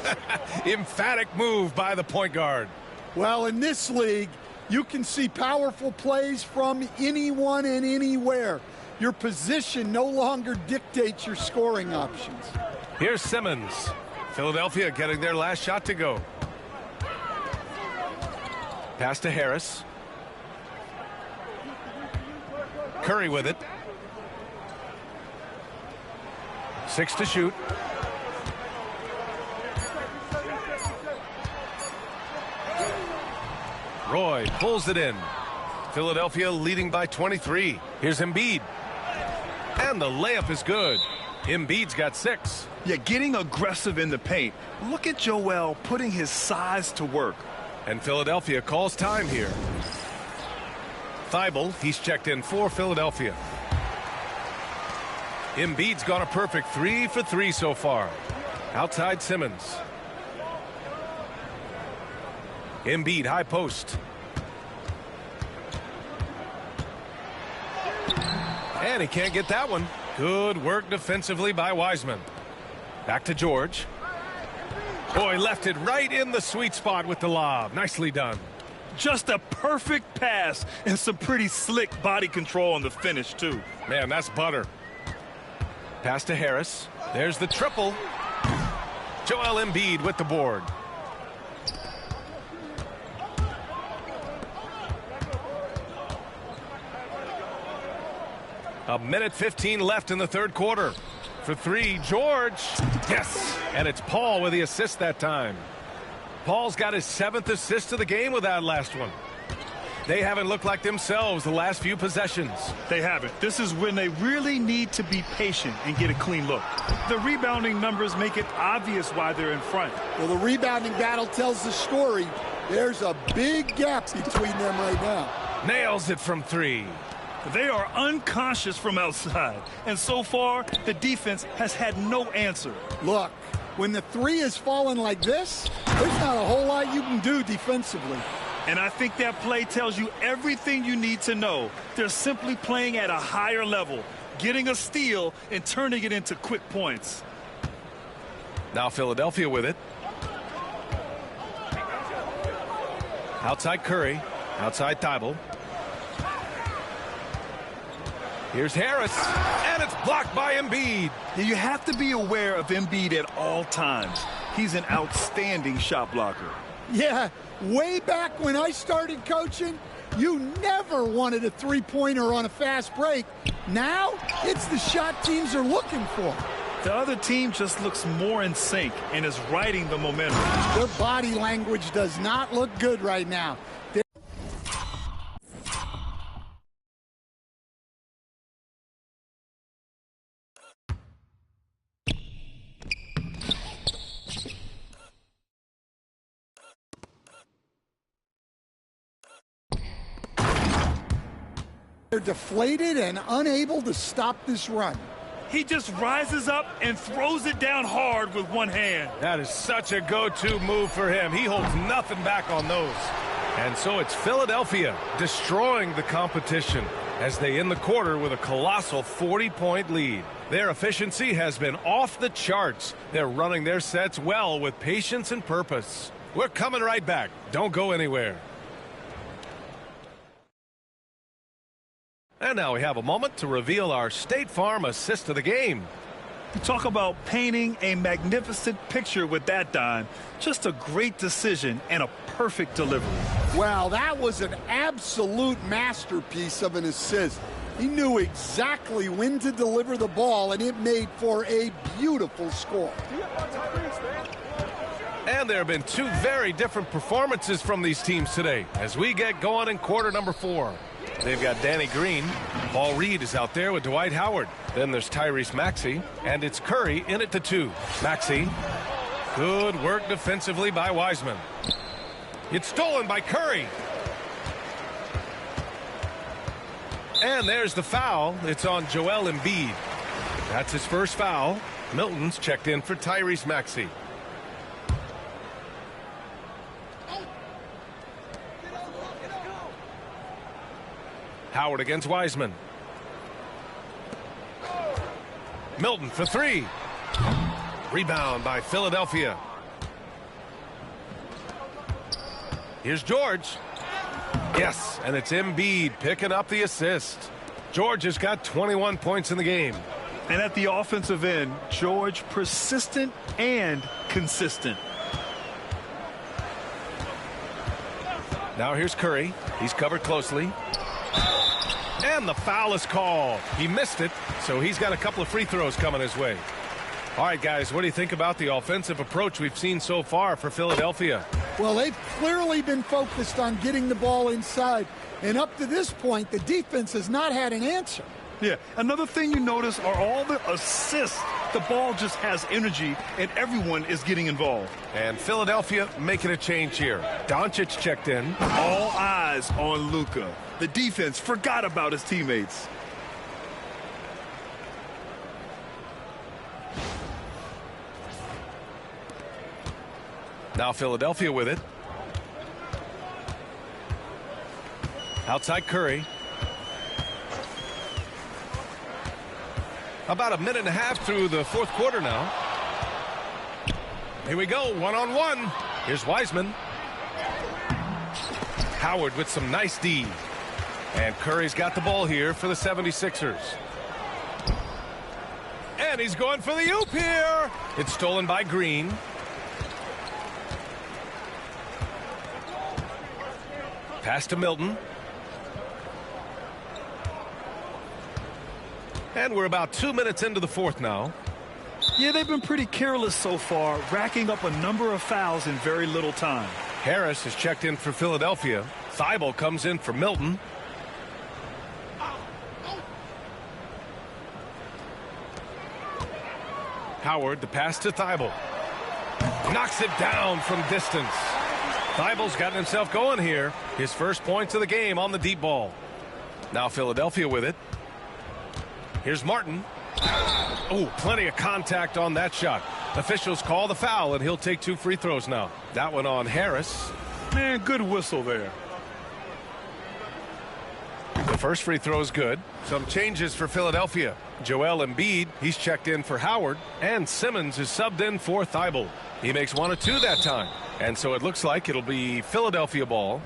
Emphatic move by the point guard. Well, in this league, you can see powerful plays from anyone and anywhere. Your position no longer dictates your scoring options. Here's Simmons. Philadelphia getting their last shot to go. Pass to Harris. Curry with it. 6 to shoot. Roy pulls it in. Philadelphia leading by 23. Here's Embiid. And the layup is good. Embiid's got 6. Yeah, getting aggressive in the paint. Look at Joel putting his size to work. And Philadelphia calls time here. Thibault, he's checked in for Philadelphia. Embiid's gone a perfect 3 for 3 so far. Outside Simmons. Embiid high post. And he can't get that one. Good work defensively by Wiseman. Back to George. Boy, left it right in the sweet spot with the lob. Nicely done. Just a perfect pass and some pretty slick body control on the finish, too. Man, that's butter. Pass to Harris. There's the triple. Joel Embiid with the board. A minute 15 left in the third quarter. For 3, George. Yes. And it's Paul with the assist that time. Paul's got his 7th assist of the game with that last one. They haven't looked like themselves the last few possessions. They haven't. This is when they really need to be patient and get a clean look. The rebounding numbers make it obvious why they're in front. Well, the rebounding battle tells the story. There's a big gap between them right now. Nails it from 3. They are unconscious from outside, and so far, the defense has had no answer. Look, when the 3 is falling like this, there's not a whole lot you can do defensively. And I think that play tells you everything you need to know. They're simply playing at a higher level, getting a steal and turning it into quick points. Now Philadelphia with it. Outside Curry, outside Thibault. Here's Harris, and it's blocked by Embiid. You have to be aware of Embiid at all times. He's an outstanding shot blocker. Yeah, way back when I started coaching, you never wanted a three-pointer on a fast break. Now, it's the shot teams are looking for. The other team just looks more in sync and is riding the momentum. Their body language does not look good right now. They're deflated and unable to stop this run. He just rises up and throws it down hard with one hand. That is such a go-to move for him. He holds nothing back on those. And so it's Philadelphia destroying the competition as they end the quarter with a colossal 40-point lead. Their efficiency has been off the charts. They're running their sets well with patience and purpose. We're coming right back. Don't go anywhere. And now we have a moment to reveal our State Farm assist of the game. Talk about painting a magnificent picture with that dime. Just a great decision and a perfect delivery. Wow, that was an absolute masterpiece of an assist. He knew exactly when to deliver the ball, and it made for a beautiful score. And there have been 2 very different performances from these teams today as we get going in quarter number 4. They've got Danny Green. Paul Reed is out there with Dwight Howard. Then there's Tyrese Maxey, and it's Curry in at the 2. Maxey. Good work defensively by Wiseman. It's stolen by Curry. And there's the foul. It's on Joel Embiid. That's his first foul. Milton's checked in for Tyrese Maxey. Howard against Wiseman. Milton for 3. Rebound by Philadelphia. Here's George. Yes, and it's Embiid picking up the assist. George has got 21 points in the game. And at the offensive end, George persistent and consistent. Now here's Curry. He's covered closely. And the foul is called. He missed it, so he's got a couple of free throws coming his way. All right, guys, what do you think about the offensive approach we've seen so far for Philadelphia? Well, they've clearly been focused on getting the ball inside. And up to this point, the defense has not had an answer. Yeah, another thing you notice are all the assists. The ball just has energy, and everyone is getting involved. And Philadelphia making a change here. Doncic checked in. All eyes on Luka. The defense forgot about his teammates. Now Philadelphia with it. Outside Curry. About a minute and a half through the fourth quarter now. Here we go, one-on-one. Here's Wiseman. Howard with some nice D. And Curry's got the ball here for the 76ers. And he's going for the oop here. It's stolen by Green. Pass to Milton. And we're about 2 minutes into the fourth now. Yeah, they've been pretty careless so far, racking up a number of fouls in very little time. Harris has checked in for Philadelphia. Thibault comes in for Milton. Howard, the pass to Thibault. Knocks it down from distance. Thibault's gotten himself going here. His first points of the game on the deep ball. Now Philadelphia with it. Here's Martin. Oh, plenty of contact on that shot. Officials call the foul, and he'll take 2 free throws now. That one on Harris. Man, good whistle there. The first free throw is good. Some changes for Philadelphia. Joel Embiid, he's checked in for Howard. And Simmons is subbed in for Thibault. He makes 1 of 2 that time. And so it looks like it'll be Philadelphia ball.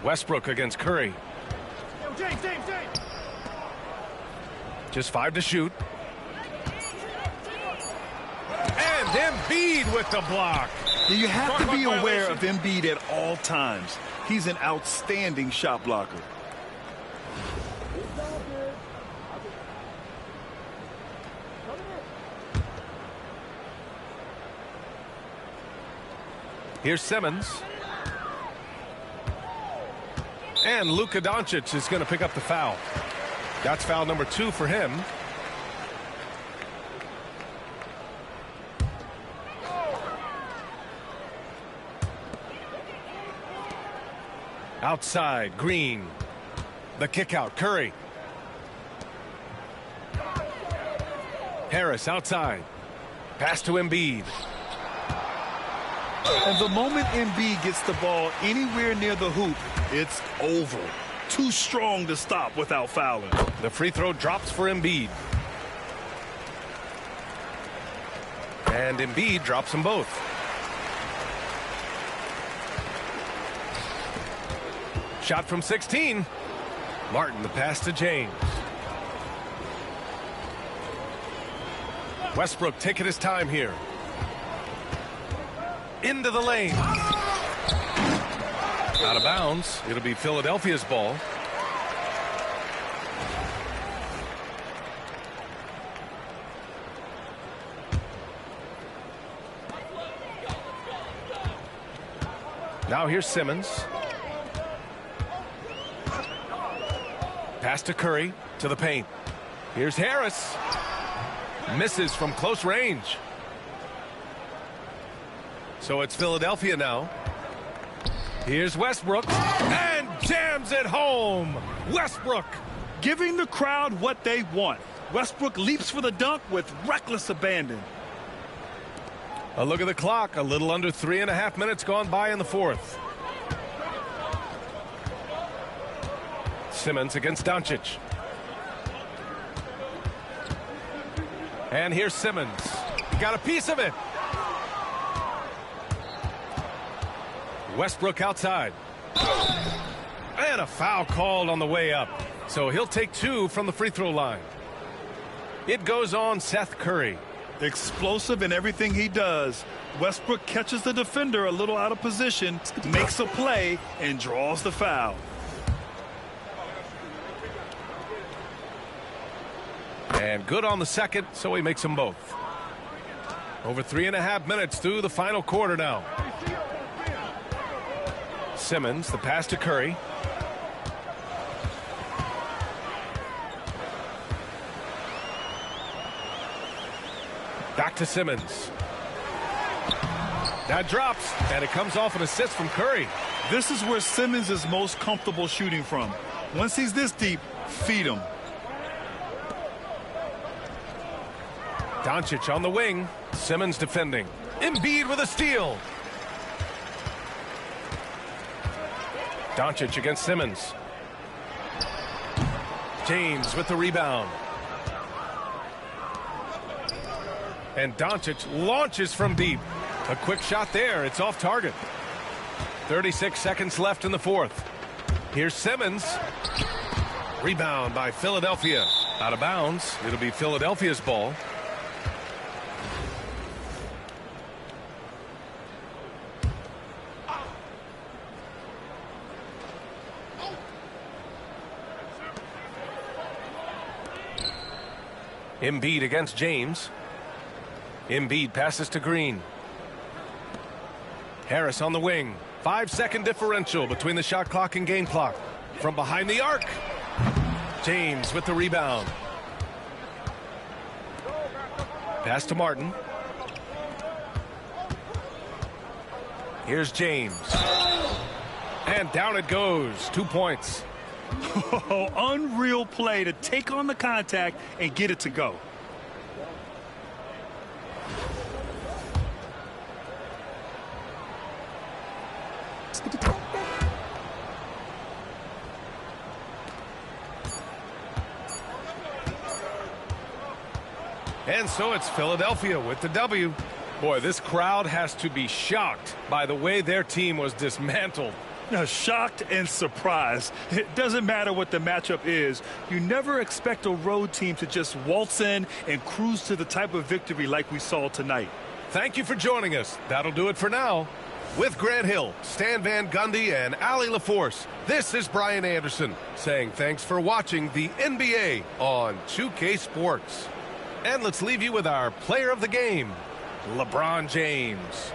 Westbrook against Curry. James. Just 5 to shoot. And Embiid with the block. You have to be aware of Embiid at all times. He's an outstanding shot blocker. Here's Simmons. And Luka Doncic is going to pick up the foul. That's foul number 2 for him. Outside, Green. The kick out, Curry. Harris outside. Pass to Embiid. And the moment Embiid gets the ball anywhere near the hoop, it's over. Too strong to stop without fouling. The free throw drops for Embiid. And Embiid drops them both. Shot from 16. Martin, the pass to James. Westbrook taking his time here. Into the lane. Out of bounds. It'll be Philadelphia's ball. Now here's Simmons. Pass to Curry to the paint. Here's Harris. Misses from close range. So it's Philadelphia now. Here's Westbrook and jams it home. Westbrook giving the crowd what they want. Westbrook leaps for the dunk with reckless abandon. A look at the clock. A little under 3.5 minutes gone by in the fourth. Simmons against Doncic. And here's Simmons. Got a piece of it. Westbrook outside. And a foul called on the way up. So he'll take 2 from the free throw line. It goes on Seth Curry. Explosive in everything he does. Westbrook catches the defender a little out of position, makes a play, and draws the foul. And good on the second, so he makes them both. Over 3.5 minutes through the final quarter now. Simmons, the pass to Curry. Back to Simmons. That drops, and it comes off an assist from Curry. This is where Simmons is most comfortable shooting from. Once he's this deep, feed him. Doncic on the wing. Simmons defending. Embiid with a steal. Doncic against Simmons. James with the rebound. And Doncic launches from deep. A quick shot there. It's off target. 36 seconds left in the fourth. Here's Simmons. Rebound by Philadelphia. Out of bounds. It'll be Philadelphia's ball. Embiid against James. Embiid passes to Green. Harris on the wing. 5-second differential between the shot clock and game clock. From behind the arc. James with the rebound. Pass to Martin. Here's James. And down it goes. 2 points. Unreal play to take on the contact and get it to go. And so it's Philadelphia with the W. Boy, this crowd has to be shocked by the way their team was dismantled. Shocked and surprised. It doesn't matter what the matchup is. You never expect a road team to just waltz in and cruise to the type of victory like we saw tonight. Thank you for joining us. That'll do it for now. With Grant Hill, Stan Van Gundy, and Ali LaForce, this is Brian Anderson saying thanks for watching the NBA on 2K Sports. And let's leave you with our player of the game, LeBron James.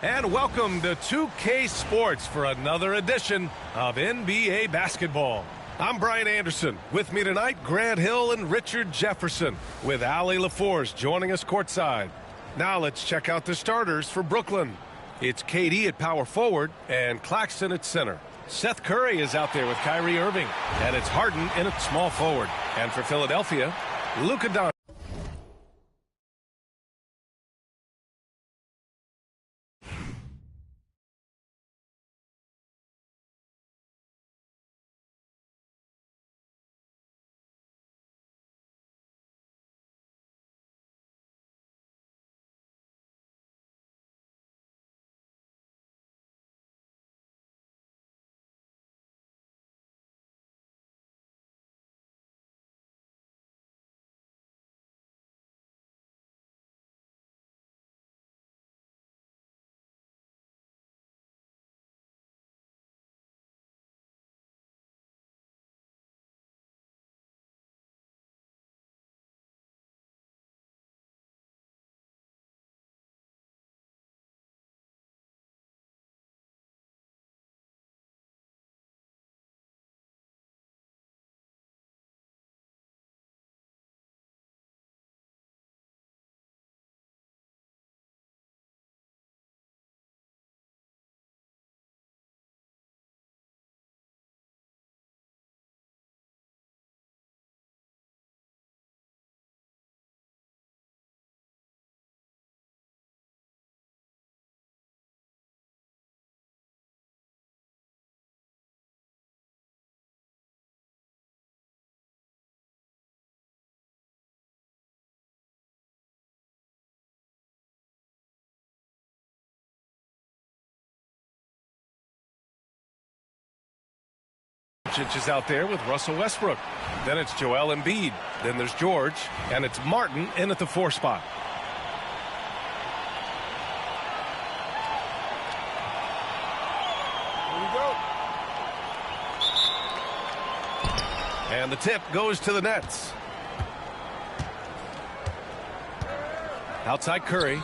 And welcome to 2K Sports for another edition of NBA basketball. I'm Brian Anderson. With me tonight, Grant Hill and Richard Jefferson, with Allie LaForce joining us courtside. Now let's check out the starters for Brooklyn. It's KD at power forward and Claxton at center. Seth Curry is out there with Kyrie Irving, and it's Harden in at small forward. And for Philadelphia, Luka Doncic. Is out there with Russell Westbrook. Then it's Joel Embiid. Then there's George. And it's Martin in at the 4 spot. Here we go. And the tip goes to the Nets. Outside Curry.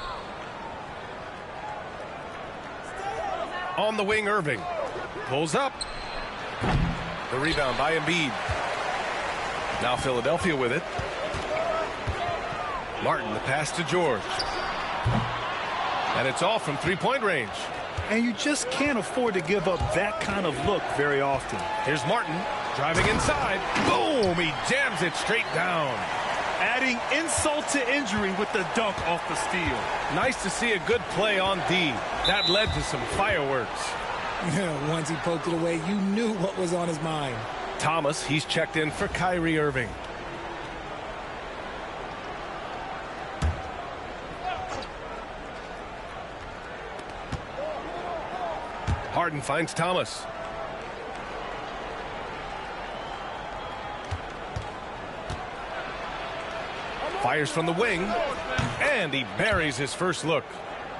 On the wing, Irving. Pulls up. The rebound by Embiid. Now Philadelphia with it. Martin, the pass to George. And it's all from three-point range. And you just can't afford to give up that kind of look very often. Here's Martin driving inside. Boom! He jams it straight down. Adding insult to injury with the dunk off the steal. Nice to see a good play on D. That led to some fireworks. Once he poked it away, you knew what was on his mind. Thomas, he's checked in for Kyrie Irving. Harden finds Thomas. Fires from the wing, and he buries his first look.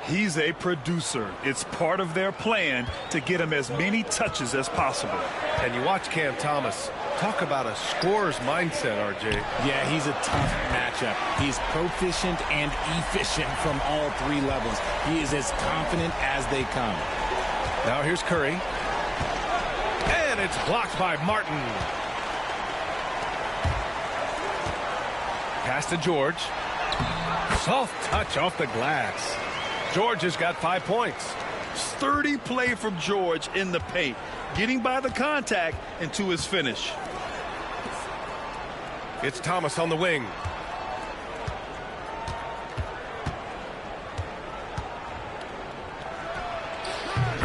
He's a producer. It's part of their plan to get him as many touches as possible. And you watch Cam Thomas. Talk about a scorer's mindset, RJ. Yeah, he's a tough matchup. He's proficient and efficient from all 3 levels. He is as confident as they come. Now here's Curry. And it's blocked by Martin. Pass to George. Soft touch off the glass. George has got 5 points. Sturdy play from George in the paint, getting by the contact and to his finish. It's Thomas on the wing.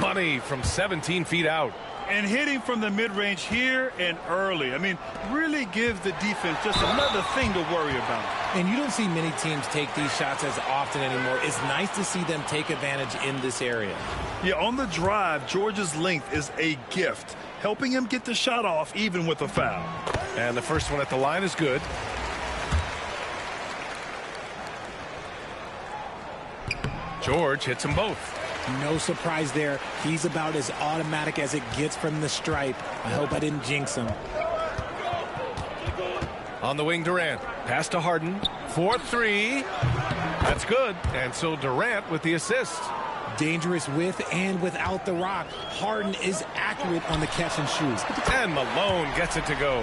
money from 17 feet out. And hitting from the mid-range here and early. I mean, really gives the defense just another thing to worry about. And you don't see many teams take these shots as often anymore. It's nice to see them take advantage in this area. Yeah, on the drive, George's length is a gift, helping him get the shot off even with a foul. And the first one at the line is good. George hits them both. No surprise there. He's about as automatic as it gets from the stripe. I hope I didn't jinx him. On the wing, Durant. Pass to Harden. 4-3. That's good. And so Durant with the assist. Dangerous with and without the rock. Harden is accurate on the catch and shoot. And Malone gets it to go.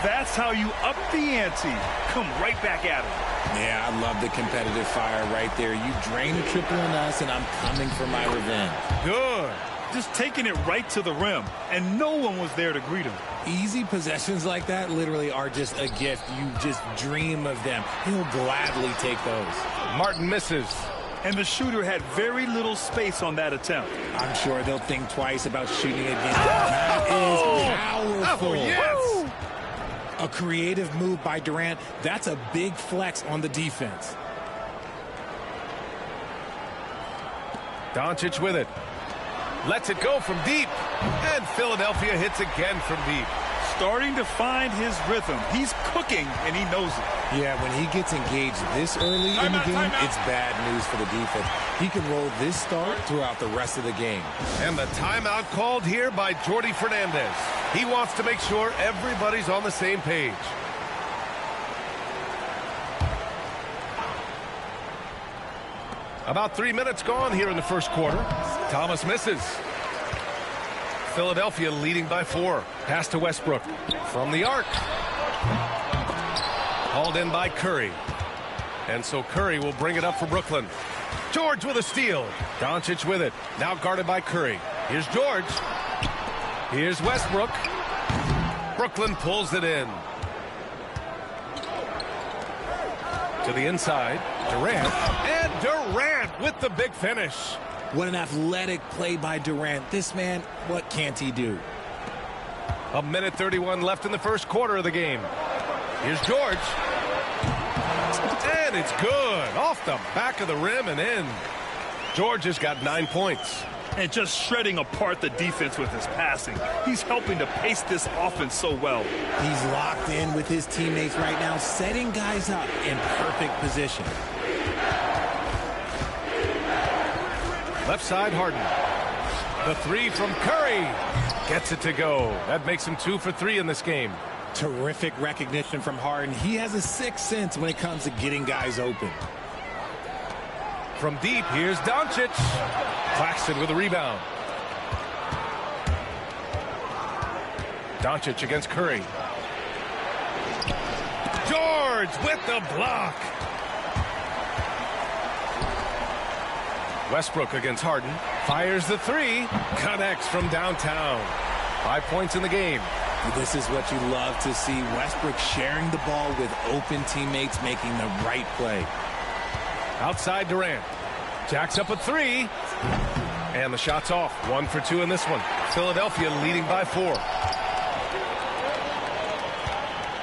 That's how you up the ante. Come right back at him. Yeah, I love the competitive fire right there. You drain a triple on us, and I'm coming for my revenge. Good. Just taking it right to the rim, and no one was there to greet him. Easy possessions like that literally are just a gift. You just dream of them. He'll gladly take those. Martin misses. And the shooter had very little space on that attempt. I'm sure they'll think twice about shooting again. That is powerful. Oh, yes. A creative move by Durant. That's a big flex on the defense. Doncic with it. Lets it go from deep. And Philadelphia hits again from deep. Starting to find his rhythm. He's cooking, and he knows it. Yeah, when he gets engaged this early in the game, it's bad news for the defense. He can roll this start throughout the rest of the game. And the timeout called here by Jordi Fernandez. He wants to make sure everybody's on the same page. About 3 minutes gone here in the first quarter. Thomas misses. Philadelphia leading by 4. Pass to Westbrook. From the arc. Hauled in by Curry. And so Curry will bring it up for Brooklyn. George with a steal. Doncic with it. Now guarded by Curry. Here's George. Here's Westbrook. Brooklyn pulls it in. To the inside. Durant. And Durant with the big finish. What an athletic play by Durant. This man, what can't he do? 1:31 left in the first quarter of the game. Here's George. And it's good. Off the back of the rim and in. George has got 9 points. And just shredding apart the defense with his passing. He's helping to pace this offense so well. He's locked in with his teammates right now, setting guys up in perfect position. Left side, Harden. The three from Curry. Gets it to go. That makes him 2 for 3 in this game. Terrific recognition from Harden. He has a sixth sense when it comes to getting guys open. From deep, here's Doncic. Claxton with a rebound. Doncic against Curry. George with the block. Westbrook against Harden. Fires the three. Connects from downtown. 5 points in the game. This is what you love to see. Westbrook sharing the ball with open teammates, making the right play. Outside Durant. Jacks up a three. And the shot's off. 1 for 2 in this one. Philadelphia leading by 4.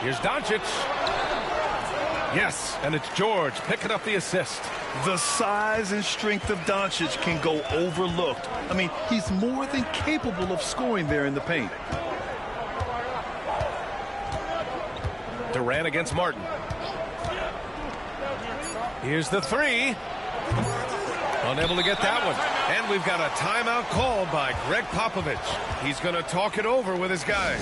Here's Doncic. Yes, and it's George picking up the assist. The size and strength of Doncic can go overlooked. I mean, he's more than capable of scoring there in the paint. Durant against Martin. Here's the three. Unable to get that one. And we've got a timeout called by Greg Popovich. He's going to talk it over with his guys.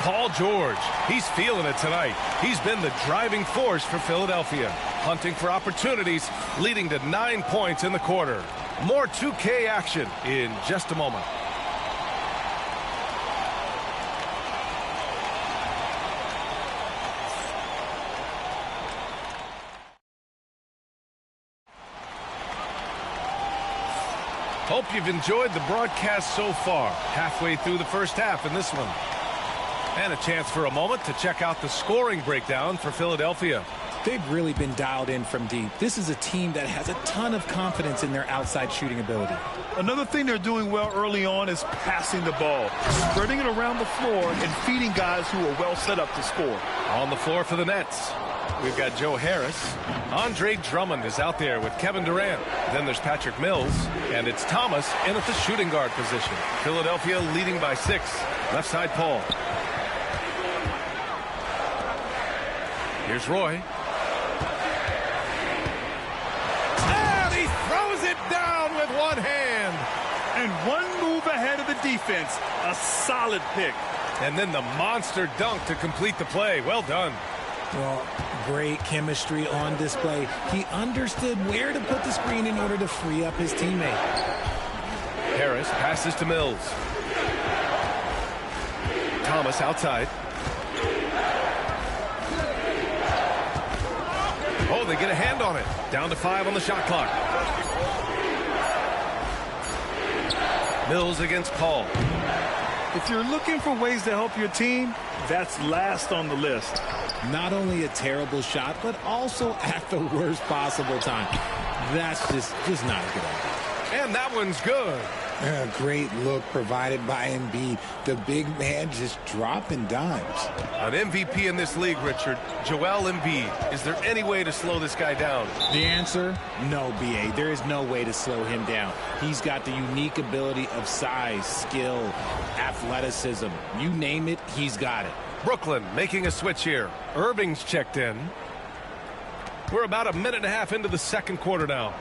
Paul George. He's feeling it tonight. He's been the driving force for Philadelphia, hunting for opportunities, leading to 9 points in the quarter. More 2K action in just a moment. Hope you've enjoyed the broadcast so far. Halfway through the first half in this one. And a chance for a moment to check out the scoring breakdown for Philadelphia. They've really been dialed in from deep. This is a team that has a ton of confidence in their outside shooting ability. Another thing they're doing well early on is passing the ball, spreading it around the floor and feeding guys who are well set up to score. On the floor for the Nets, we've got Joe Harris. Andre Drummond is out there with Kevin Durant. Then there's Patrick Mills, and it's Thomas in at the shooting guard position. Philadelphia leading by 6. Left side, Paul. Here's Roy. And he throws it down with one hand. And one move ahead of the defense. A solid pick. And then the monster dunk to complete the play. Well done. Well, great chemistry on display. He understood where to put the screen in order to free up his teammate. Harris passes to Mills. Thomas outside. Oh, they get a hand on it. Down to 5 on the shot clock. Mills against Paul. If you're looking for ways to help your team, that's last on the list. Not only a terrible shot, but also at the worst possible time. That's just not a good idea. And that one's good. A great look provided by Embiid. The big man just dropping dimes. An MVP in this league, Richard, Joel Embiid. Is there any way to slow this guy down? The answer, no, B.A. There is no way to slow him down. He's got the unique ability of size, skill, athleticism. You name it, he's got it. Brooklyn making a switch here. Irving's checked in. We're about a minute and a half into the second quarter now.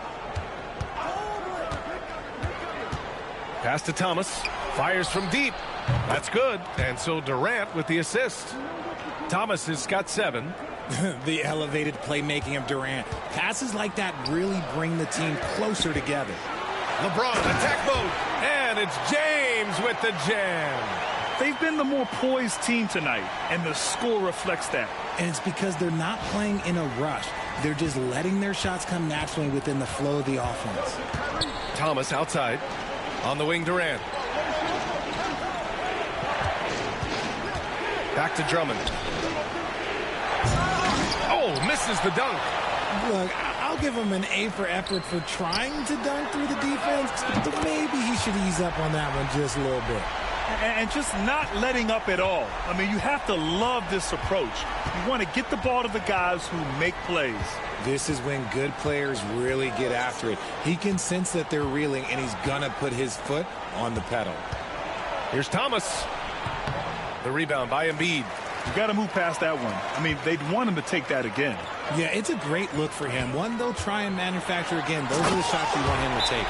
Pass to Thomas. Fires from deep. That's good. And so Durant with the assist. Thomas has got 7. The elevated playmaking of Durant. Passes like that really bring the team closer together. LeBron, attack mode. And it's James with the jam. They've been the more poised team tonight, and the score reflects that. And it's because they're not playing in a rush. They're just letting their shots come naturally within the flow of the offense. Thomas outside. On the wing, Durant. Back to Drummond. Oh, misses the dunk. Look, I'll give him an A for effort for trying to dunk through the defense, but maybe he should ease up on that one just a little bit. And just not letting up at all. I mean, you have to love this approach. You want to get the ball to the guys who make plays. This is when good players really get after it. He can sense that they're reeling, and he's going to put his foot on the pedal. Here's Thomas. The rebound by Embiid. You got to move past that one. I mean, they'd want him to take that again. Yeah, it's a great look for him. One they'll try and manufacture again. Those are the shots you want him to take.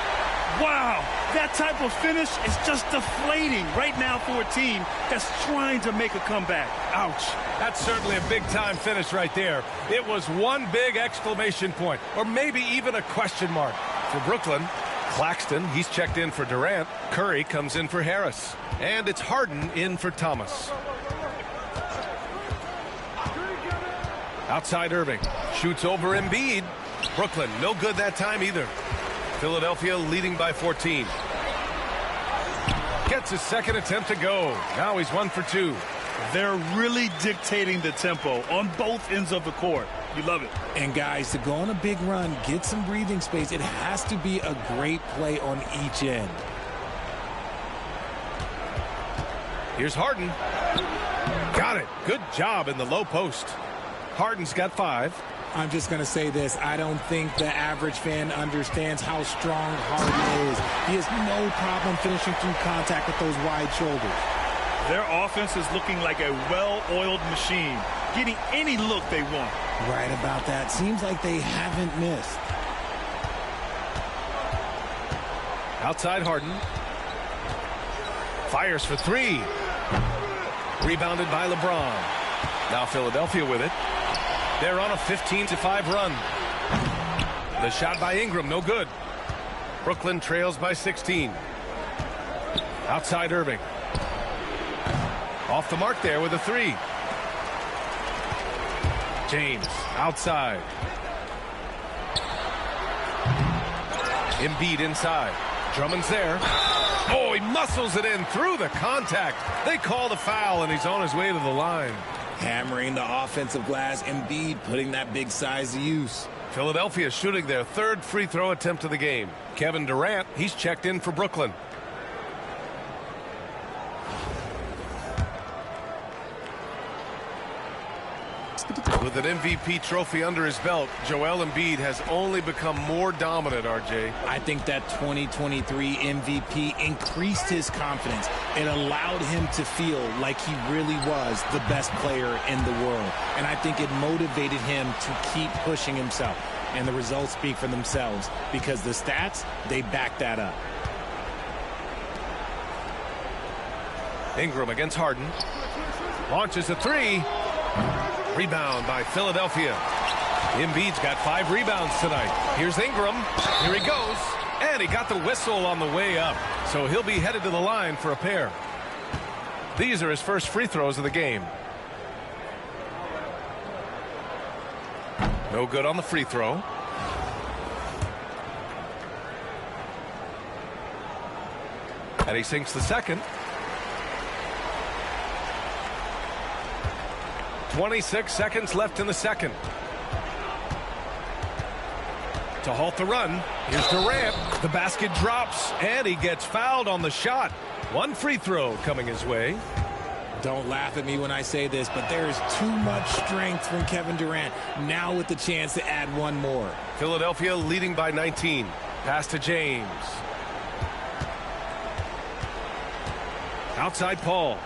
Wow, that type of finish is just deflating right now for a team that's trying to make a comeback. Ouch. That's certainly a big-time finish right there. It was one big exclamation point, or maybe even a question mark. For Brooklyn, Claxton, he's checked in for Durant. Curry comes in for Harris. And it's Harden in for Thomas. Outside Irving. Shoots over Embiid. Brooklyn, no good that time either. Philadelphia leading by 14. Gets his second attempt to go. Now he's 1 for 2. They're really dictating the tempo on both ends of the court. You love it. And guys, to go on a big run, get some breathing space, it has to be a great play on each end. Here's Harden. Got it. Good job in the low post. Harden's got 5. I'm just going to say this. I don't think the average fan understands how strong Harden is. He has no problem finishing through contact with those wide shoulders. Their offense is looking like a well-oiled machine, getting any look they want. Right about that. Seems like they haven't missed. Outside Harden. Fires for 3. Rebounded by LeBron. Now Philadelphia with it. They're on a 15-5 run. The shot by Ingram, no good. Brooklyn trails by 16. Outside Irving. Off the mark there with a three. James outside. Embiid inside. Drummond's there. Oh, he muscles it in through the contact. They call the foul, and he's on his way to the line. Hammering the offensive glass. Embiid putting that big size to use. Philadelphia shooting their third free throw attempt of the game. Kevin Durant, he's checked in for Brooklyn. With an MVP trophy under his belt, Joel Embiid has only become more dominant, RJ. I think that 2023 MVP increased his confidence. It allowed him to feel like he really was the best player in the world. And I think it motivated him to keep pushing himself. And the results speak for themselves because the stats, they back that up. Ingram against Harden. Launches a three. Rebound by Philadelphia. Embiid's got 5 rebounds tonight. Here's Ingram. Here he goes. And he got the whistle on the way up. So he'll be headed to the line for a pair. These are his first free throws of the game. No good on the free throw. And he sinks the second. 26 seconds left in the second. To halt the run, here's Durant. The basket drops, and he gets fouled on the shot. One free throw coming his way. Don't laugh at me when I say this, but there is too much strength from Kevin Durant. Now with the chance to add one more. Philadelphia leading by 19. Pass to James. Outside Paul.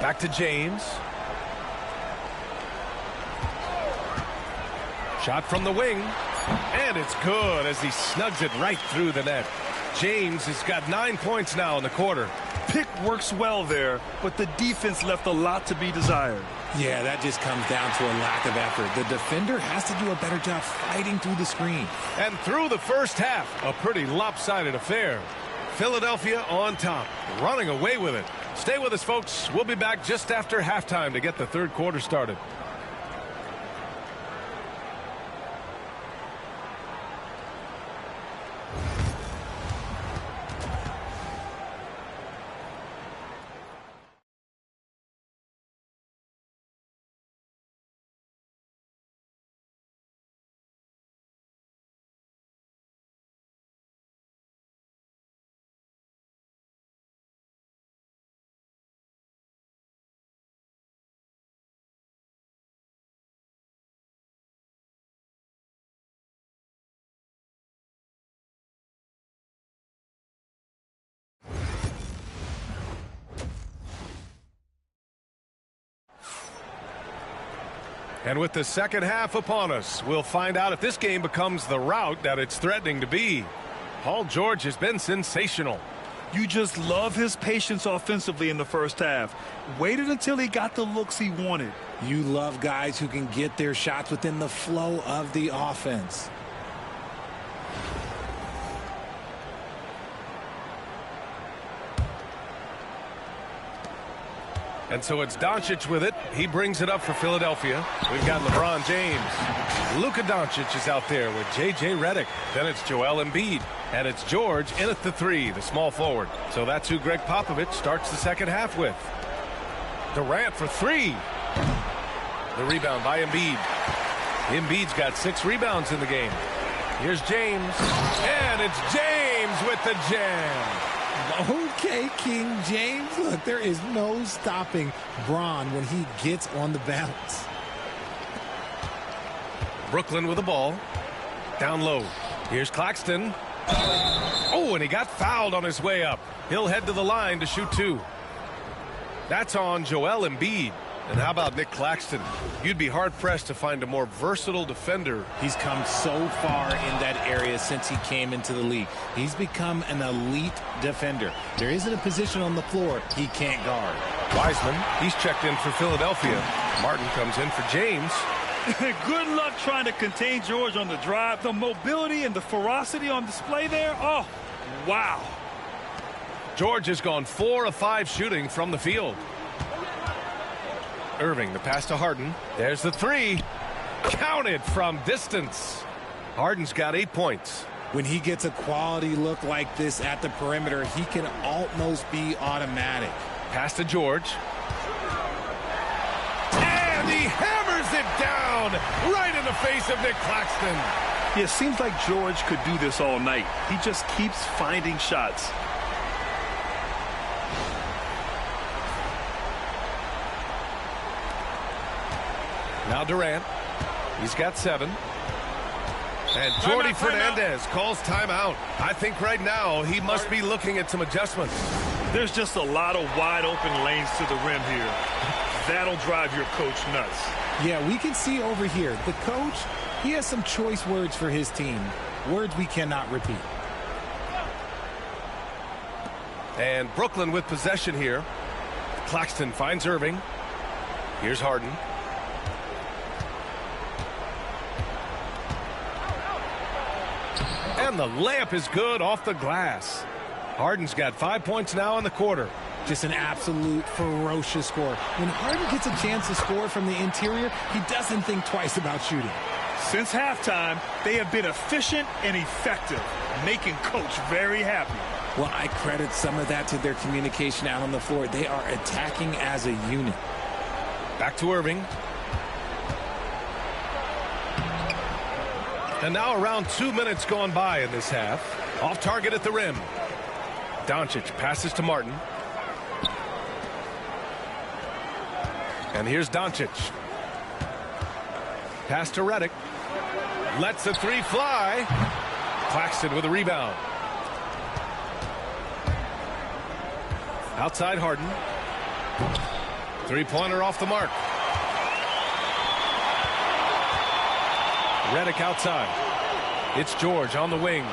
Back to James. Shot from the wing. And it's good as he snugs it right through the net. James has got 9 points now in the quarter. Pick works well there, but the defense left a lot to be desired. Yeah, that just comes down to a lack of effort. The defender has to do a better job fighting through the screen. And through the first half, a pretty lopsided affair. Philadelphia on top, running away with it. Stay with us, folks. We'll be back just after halftime to get the third quarter started. And with the second half upon us, we'll find out if this game becomes the rout that it's threatening to be. Paul George has been sensational. You just love his patience offensively in the first half. Waited until he got the looks he wanted. You love guys who can get their shots within the flow of the offense. And so it's Doncic with it. He brings it up for Philadelphia. We've got LeBron James. Luka Doncic is out there with J.J. Redick. Then it's Joel Embiid. And it's George in at the three, the small forward. So that's who Greg Popovich starts the second half with. Durant for three. The rebound by Embiid. Embiid's got 6 rebounds in the game. Here's James. And it's James with the jam. Okay, King James. Look, there is no stopping Bron when he gets on the bounce. Brooklyn with the ball. Down low. Here's Claxton. Oh, and he got fouled on his way up. He'll head to the line to shoot 2. That's on Joel Embiid. And how about Nick Claxton? You'd be hard-pressed to find a more versatile defender. He's come so far in that area since he came into the league. He's become an elite defender. There isn't a position on the floor he can't guard. Wiseman, he's checked in for Philadelphia. Martin comes in for James. Good luck trying to contain George on the drive. The mobility and the ferocity on display there. Oh, wow. George has gone 4 of 5 shooting from the field. Irving, the pass to Harden. There's the 3. Counted from distance. Harden's got 8 points. When he gets a quality look like this at the perimeter, he can almost be automatic. Pass to George. And he hammers it down right in the face of Nick Claxton. Yeah, it seems like George could do this all night. He just keeps finding shots. Now Durant. He's got 7. And Jordi Fernandez calls timeout. I think right now he must be looking at some adjustments. There's just a lot of wide open lanes to the rim here. That'll drive your coach nuts. Yeah, we can see over here. The coach, he has some choice words for his team. Words we cannot repeat. And Brooklyn with possession here. Claxton finds Irving. Here's Harden. And the layup is good off the glass. Harden's got 5 points now in the quarter. Just an absolute ferocious score. When Harden gets a chance to score from the interior, he doesn't think twice about shooting. Since halftime, they have been efficient and effective, making coach very happy. Well, I credit some of that to their communication out on the floor. They are attacking as a unit. Back to Irving. And now around 2 minutes gone by in this half. Off target at the rim. Doncic passes to Martin. And here's Doncic. Pass to Redick. Lets the 3 fly. Claxton with a rebound. Outside Harden. 3-pointer off the mark. Redick outside. It's George on the wing.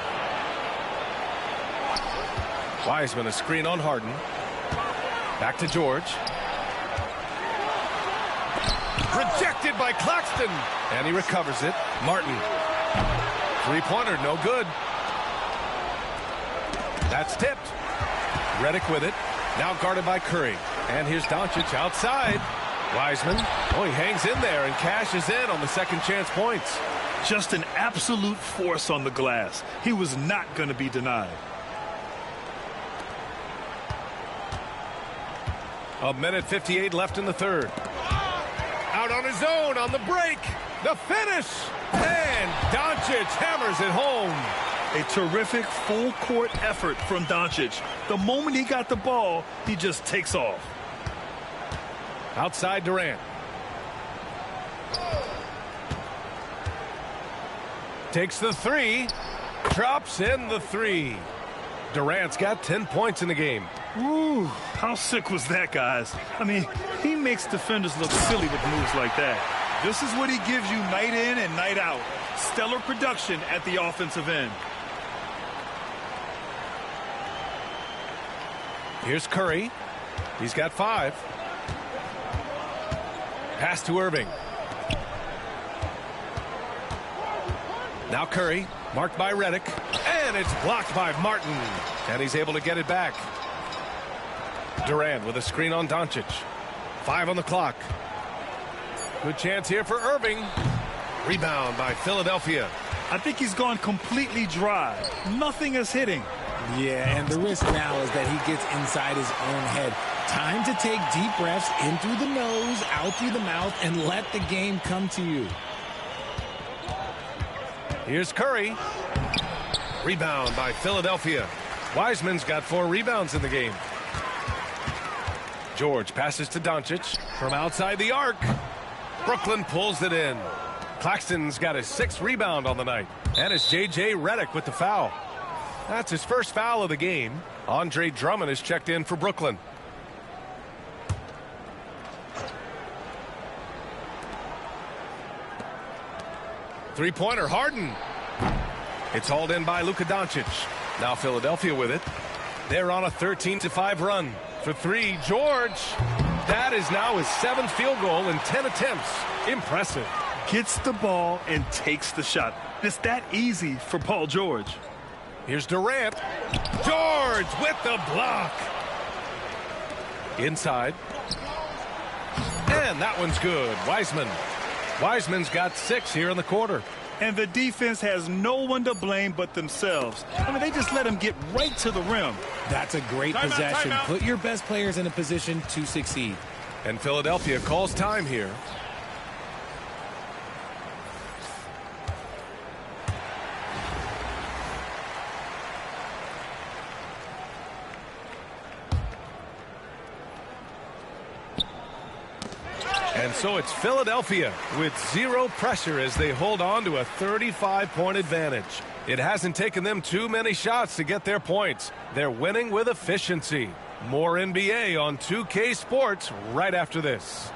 Wiseman a screen on Harden. Back to George. Rejected by Claxton. And he recovers it. Martin. 3-pointer, no good. That's tipped. Redick with it. Now guarded by Curry. And here's Doncic outside. Wiseman. Oh, he hangs in there and cashes in on the second chance points. Just an absolute force on the glass. He was not going to be denied. A minute 58 left in the third. Out on his own on the break. The finish. And Doncic hammers it home. A terrific full-court effort from Doncic. The moment he got the ball, he just takes off. Outside Durant. Takes the 3. Drops in the 3. Durant's got 10 points in the game. Ooh, how sick was that, guys? I mean, he makes defenders look silly with moves like that. This is what he gives you night in and night out. Stellar production at the offensive end. Here's Curry. He's got 5. Pass to Irving. Now Curry, marked by Redick, and it's blocked by Martin. And he's able to get it back. Durant with a screen on Doncic. 5 on the clock. Good chance here for Irving. Rebound by Philadelphia. I think he's gone completely dry. Nothing is hitting. Yeah, and the risk now is that he gets inside his own head. Time to take deep breaths in through the nose, out through the mouth, and let the game come to you. Here's Curry. Rebound by Philadelphia. Wiseman's got 4 rebounds in the game. George passes to Doncic from outside the arc. Brooklyn pulls it in. Claxton's got his 6th rebound on the night. And it's J.J. Redick with the foul. That's his first foul of the game. Andre Drummond is checked in for Brooklyn. Three-pointer, Harden. It's hauled in by Luka Doncic. Now Philadelphia with it. They're on a 13-5 run. For three, George. That is now his 7th field goal in 10 attempts. Impressive. Gets the ball and takes the shot. It's that easy for Paul George. Here's Durant. George with the block. Inside. And that one's good. Wiseman's got 6 here in the quarter. And the defense has no one to blame but themselves. I mean, they just let him get right to the rim. That's a great possession. Put your best players in a position to succeed. And Philadelphia calls time here. And so it's Philadelphia with 0 pressure as they hold on to a 35-point advantage. It hasn't taken them too many shots to get their points. They're winning with efficiency. More NBA on 2K Sports right after this.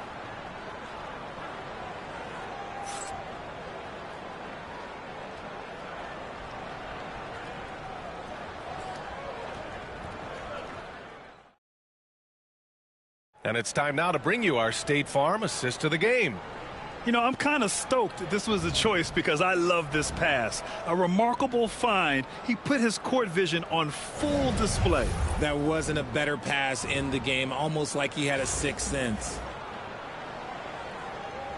And it's time now to bring you our State Farm assist of the game. You know, I'm kind of stoked that this was a choice because I love this pass. A remarkable find. He put his court vision on full display. That wasn't a better pass in the game, almost like he had a 6th sense.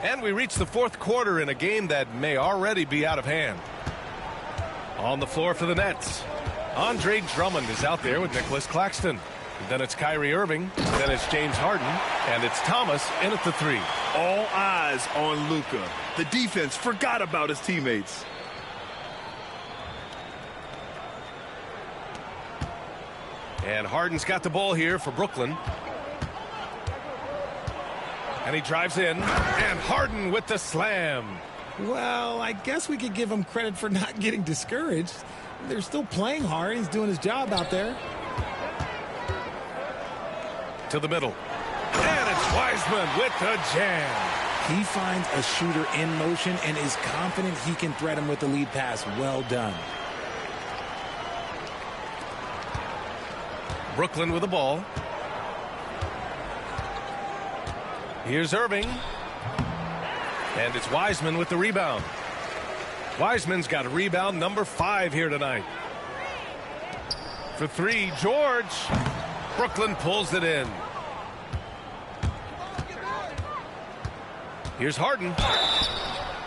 And we reach the 4th quarter in a game that may already be out of hand. On the floor for the Nets, Andre Drummond is out there with Nicholas Claxton. Then it's Kyrie Irving. Then it's James Harden. And it's Thomas in at the 3. All eyes on Luka. The defense forgot about his teammates. And Harden's got the ball here for Brooklyn. And he drives in. And Harden with the slam. Well, I guess we could give him credit for not getting discouraged. They're still playing hard. He's doing his job out there. To the middle. And it's Wiseman with the jam. He finds a shooter in motion and is confident he can threat him with the lead pass. Well done. Brooklyn with the ball. Here's Irving. And it's Wiseman with the rebound. Wiseman's got a rebound number 5 here tonight. For 3, George. Brooklyn pulls it in. Here's Harden.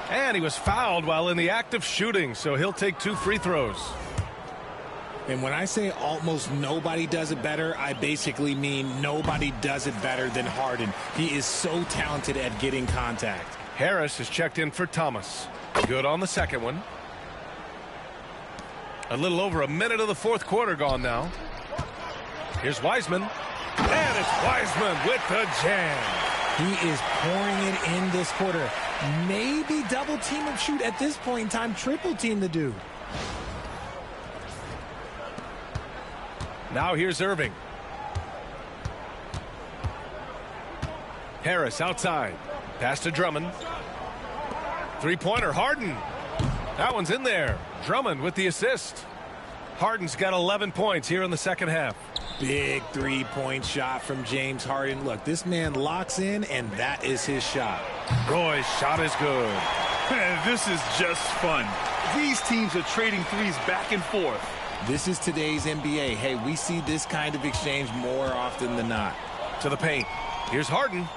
And he was fouled while in the act of shooting, so he'll take 2 free throws. And when I say almost nobody does it better, I basically mean nobody does it better than Harden. He is so talented at getting contact. Harris is checked in for Thomas. Good on the second one. A little over a minute of the 4th quarter gone now. Here's Wiseman. And it's Wiseman with the jam. He is pouring it in this quarter. Maybe double team him shoot at this point in time. Triple team the dude. Now here's Irving. Harris outside. Pass to Drummond. 3-pointer, Harden. That one's in there. Drummond with the assist. Harden's got 11 points here in the second half. Big 3-point shot from James Harden. Look, this man locks in, and that is his shot. Roy's shot is good. Man, this is just fun. These teams are trading threes back and forth. This is today's NBA. Hey, we see this kind of exchange more often than not. To the paint. Here's Harden.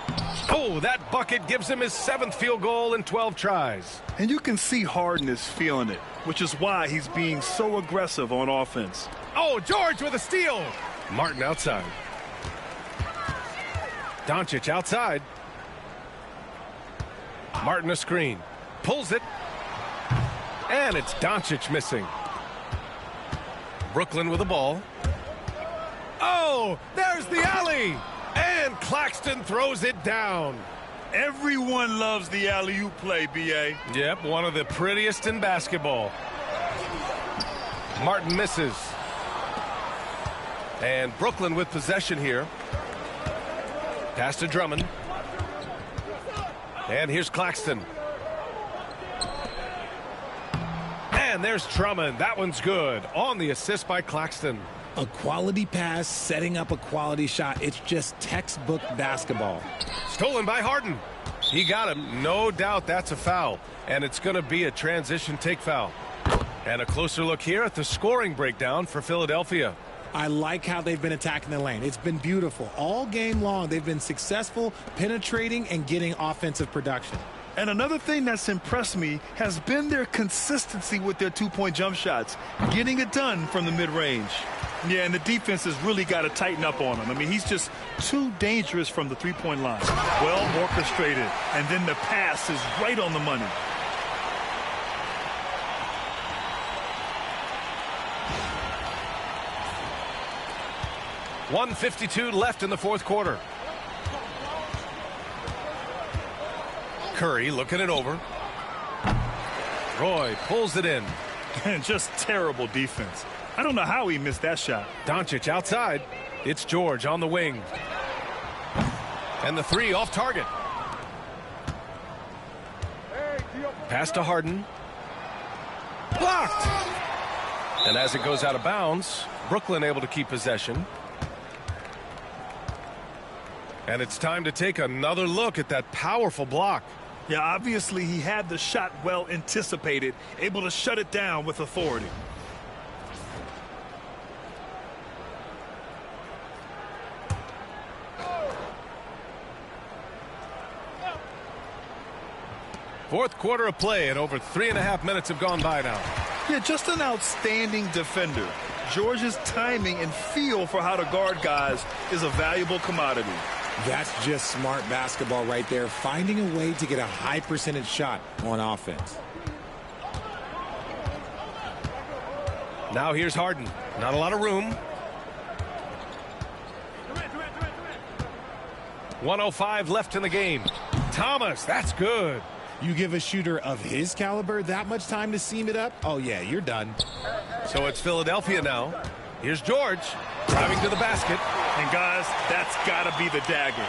Oh, that bucket gives him his 7th field goal in 12 tries. And you can see Harden is feeling it, which is why he's being so aggressive on offense. Oh, George with a steal. Martin outside. Doncic outside. Martin a screen. Pulls it. And it's Doncic missing. Brooklyn with the ball. Oh, there's the alley. And Claxton throws it down. Everyone loves the alley-oop play, B.A. Yep, one of the prettiest in basketball. Martin misses. And Brooklyn with possession here. Pass to Drummond. And here's Claxton. And there's Drummond. That one's good. On the assist by Claxton. A quality pass, setting up a quality shot. It's just textbook basketball. Stolen by Harden. He got him. No doubt that's a foul. And it's going to be a transition take foul. And a closer look here at the scoring breakdown for Philadelphia. I like how they've been attacking the lane. It's been beautiful. All game long, they've been successful penetrating and getting offensive production. And another thing that's impressed me has been their consistency with their two-point jump shots, getting it done from the mid-range. Yeah, and the defense has really got to tighten up on him. I mean, he's just too dangerous from the three-point line. Well orchestrated, and then the pass is right on the money. .152 left in the fourth quarter. Curry looking it over. Roy pulls it in. And just terrible defense. I don't know how he missed that shot. Doncic outside. It's George on the wing. And the three off target. Pass to Harden. Blocked. And as it goes out of bounds, Brooklyn able to keep possession. And it's time to take another look at that powerful block. Yeah, obviously he had the shot well anticipated, able to shut it down with authority. Fourth quarter of play, and over 3.5 minutes have gone by now. Yeah, just an outstanding defender. George's timing and feel for how to guard guys is a valuable commodity. That's just smart basketball right there, finding a way to get a high percentage shot on offense. Now here's Harden. Not a lot of room. 1:05 left in the game. Thomas, that's good. You give a shooter of his caliber that much time to seam it up? Oh, yeah, you're done. So it's Philadelphia now. Here's George driving to the basket. And guys, that's got to be the dagger.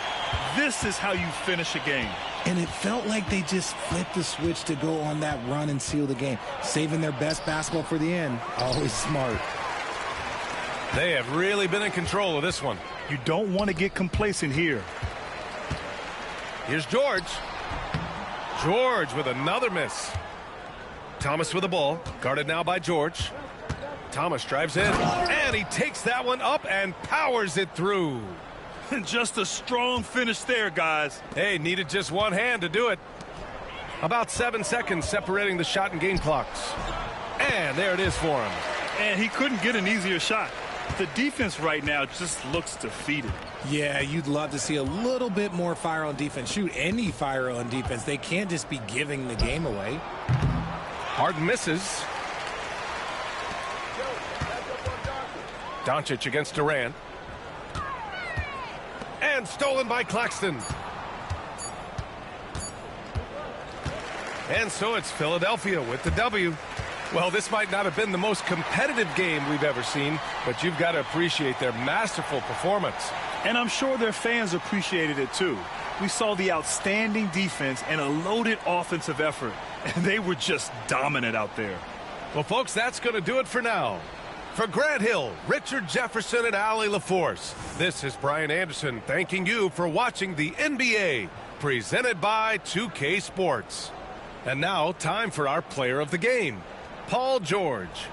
This is how you finish a game. And it felt like they just flipped the switch to go on that run and seal the game, saving their best basketball for the end. Always smart. They have really been in control of this one. You don't want to get complacent here. Here's George. George with another miss. Thomas with the ball, guarded now by George. Thomas drives in, and he takes that one up and powers it through. Just a strong finish there, guys. Hey, needed just one hand to do it. About 7 seconds separating the shot and game clocks. And there it is for him. And he couldn't get an easier shot. The defense right now just looks defeated. Yeah, you'd love to see a little bit more fire on defense. Shoot, any fire on defense. They can't just be giving the game away. Harden misses. Doncic against Durant. And stolen by Claxton. And so it's Philadelphia with the W. Well, this might not have been the most competitive game we've ever seen, but you've got to appreciate their masterful performance. And I'm sure their fans appreciated it too. We saw the outstanding defense and a loaded offensive effort, and they were just dominant out there. Well, folks, that's going to do it for now. For Grant Hill, Richard Jefferson, and Allie LaForce, this is Brian Anderson thanking you for watching the NBA, presented by 2K Sports. And now, time for our player of the game, Paul George.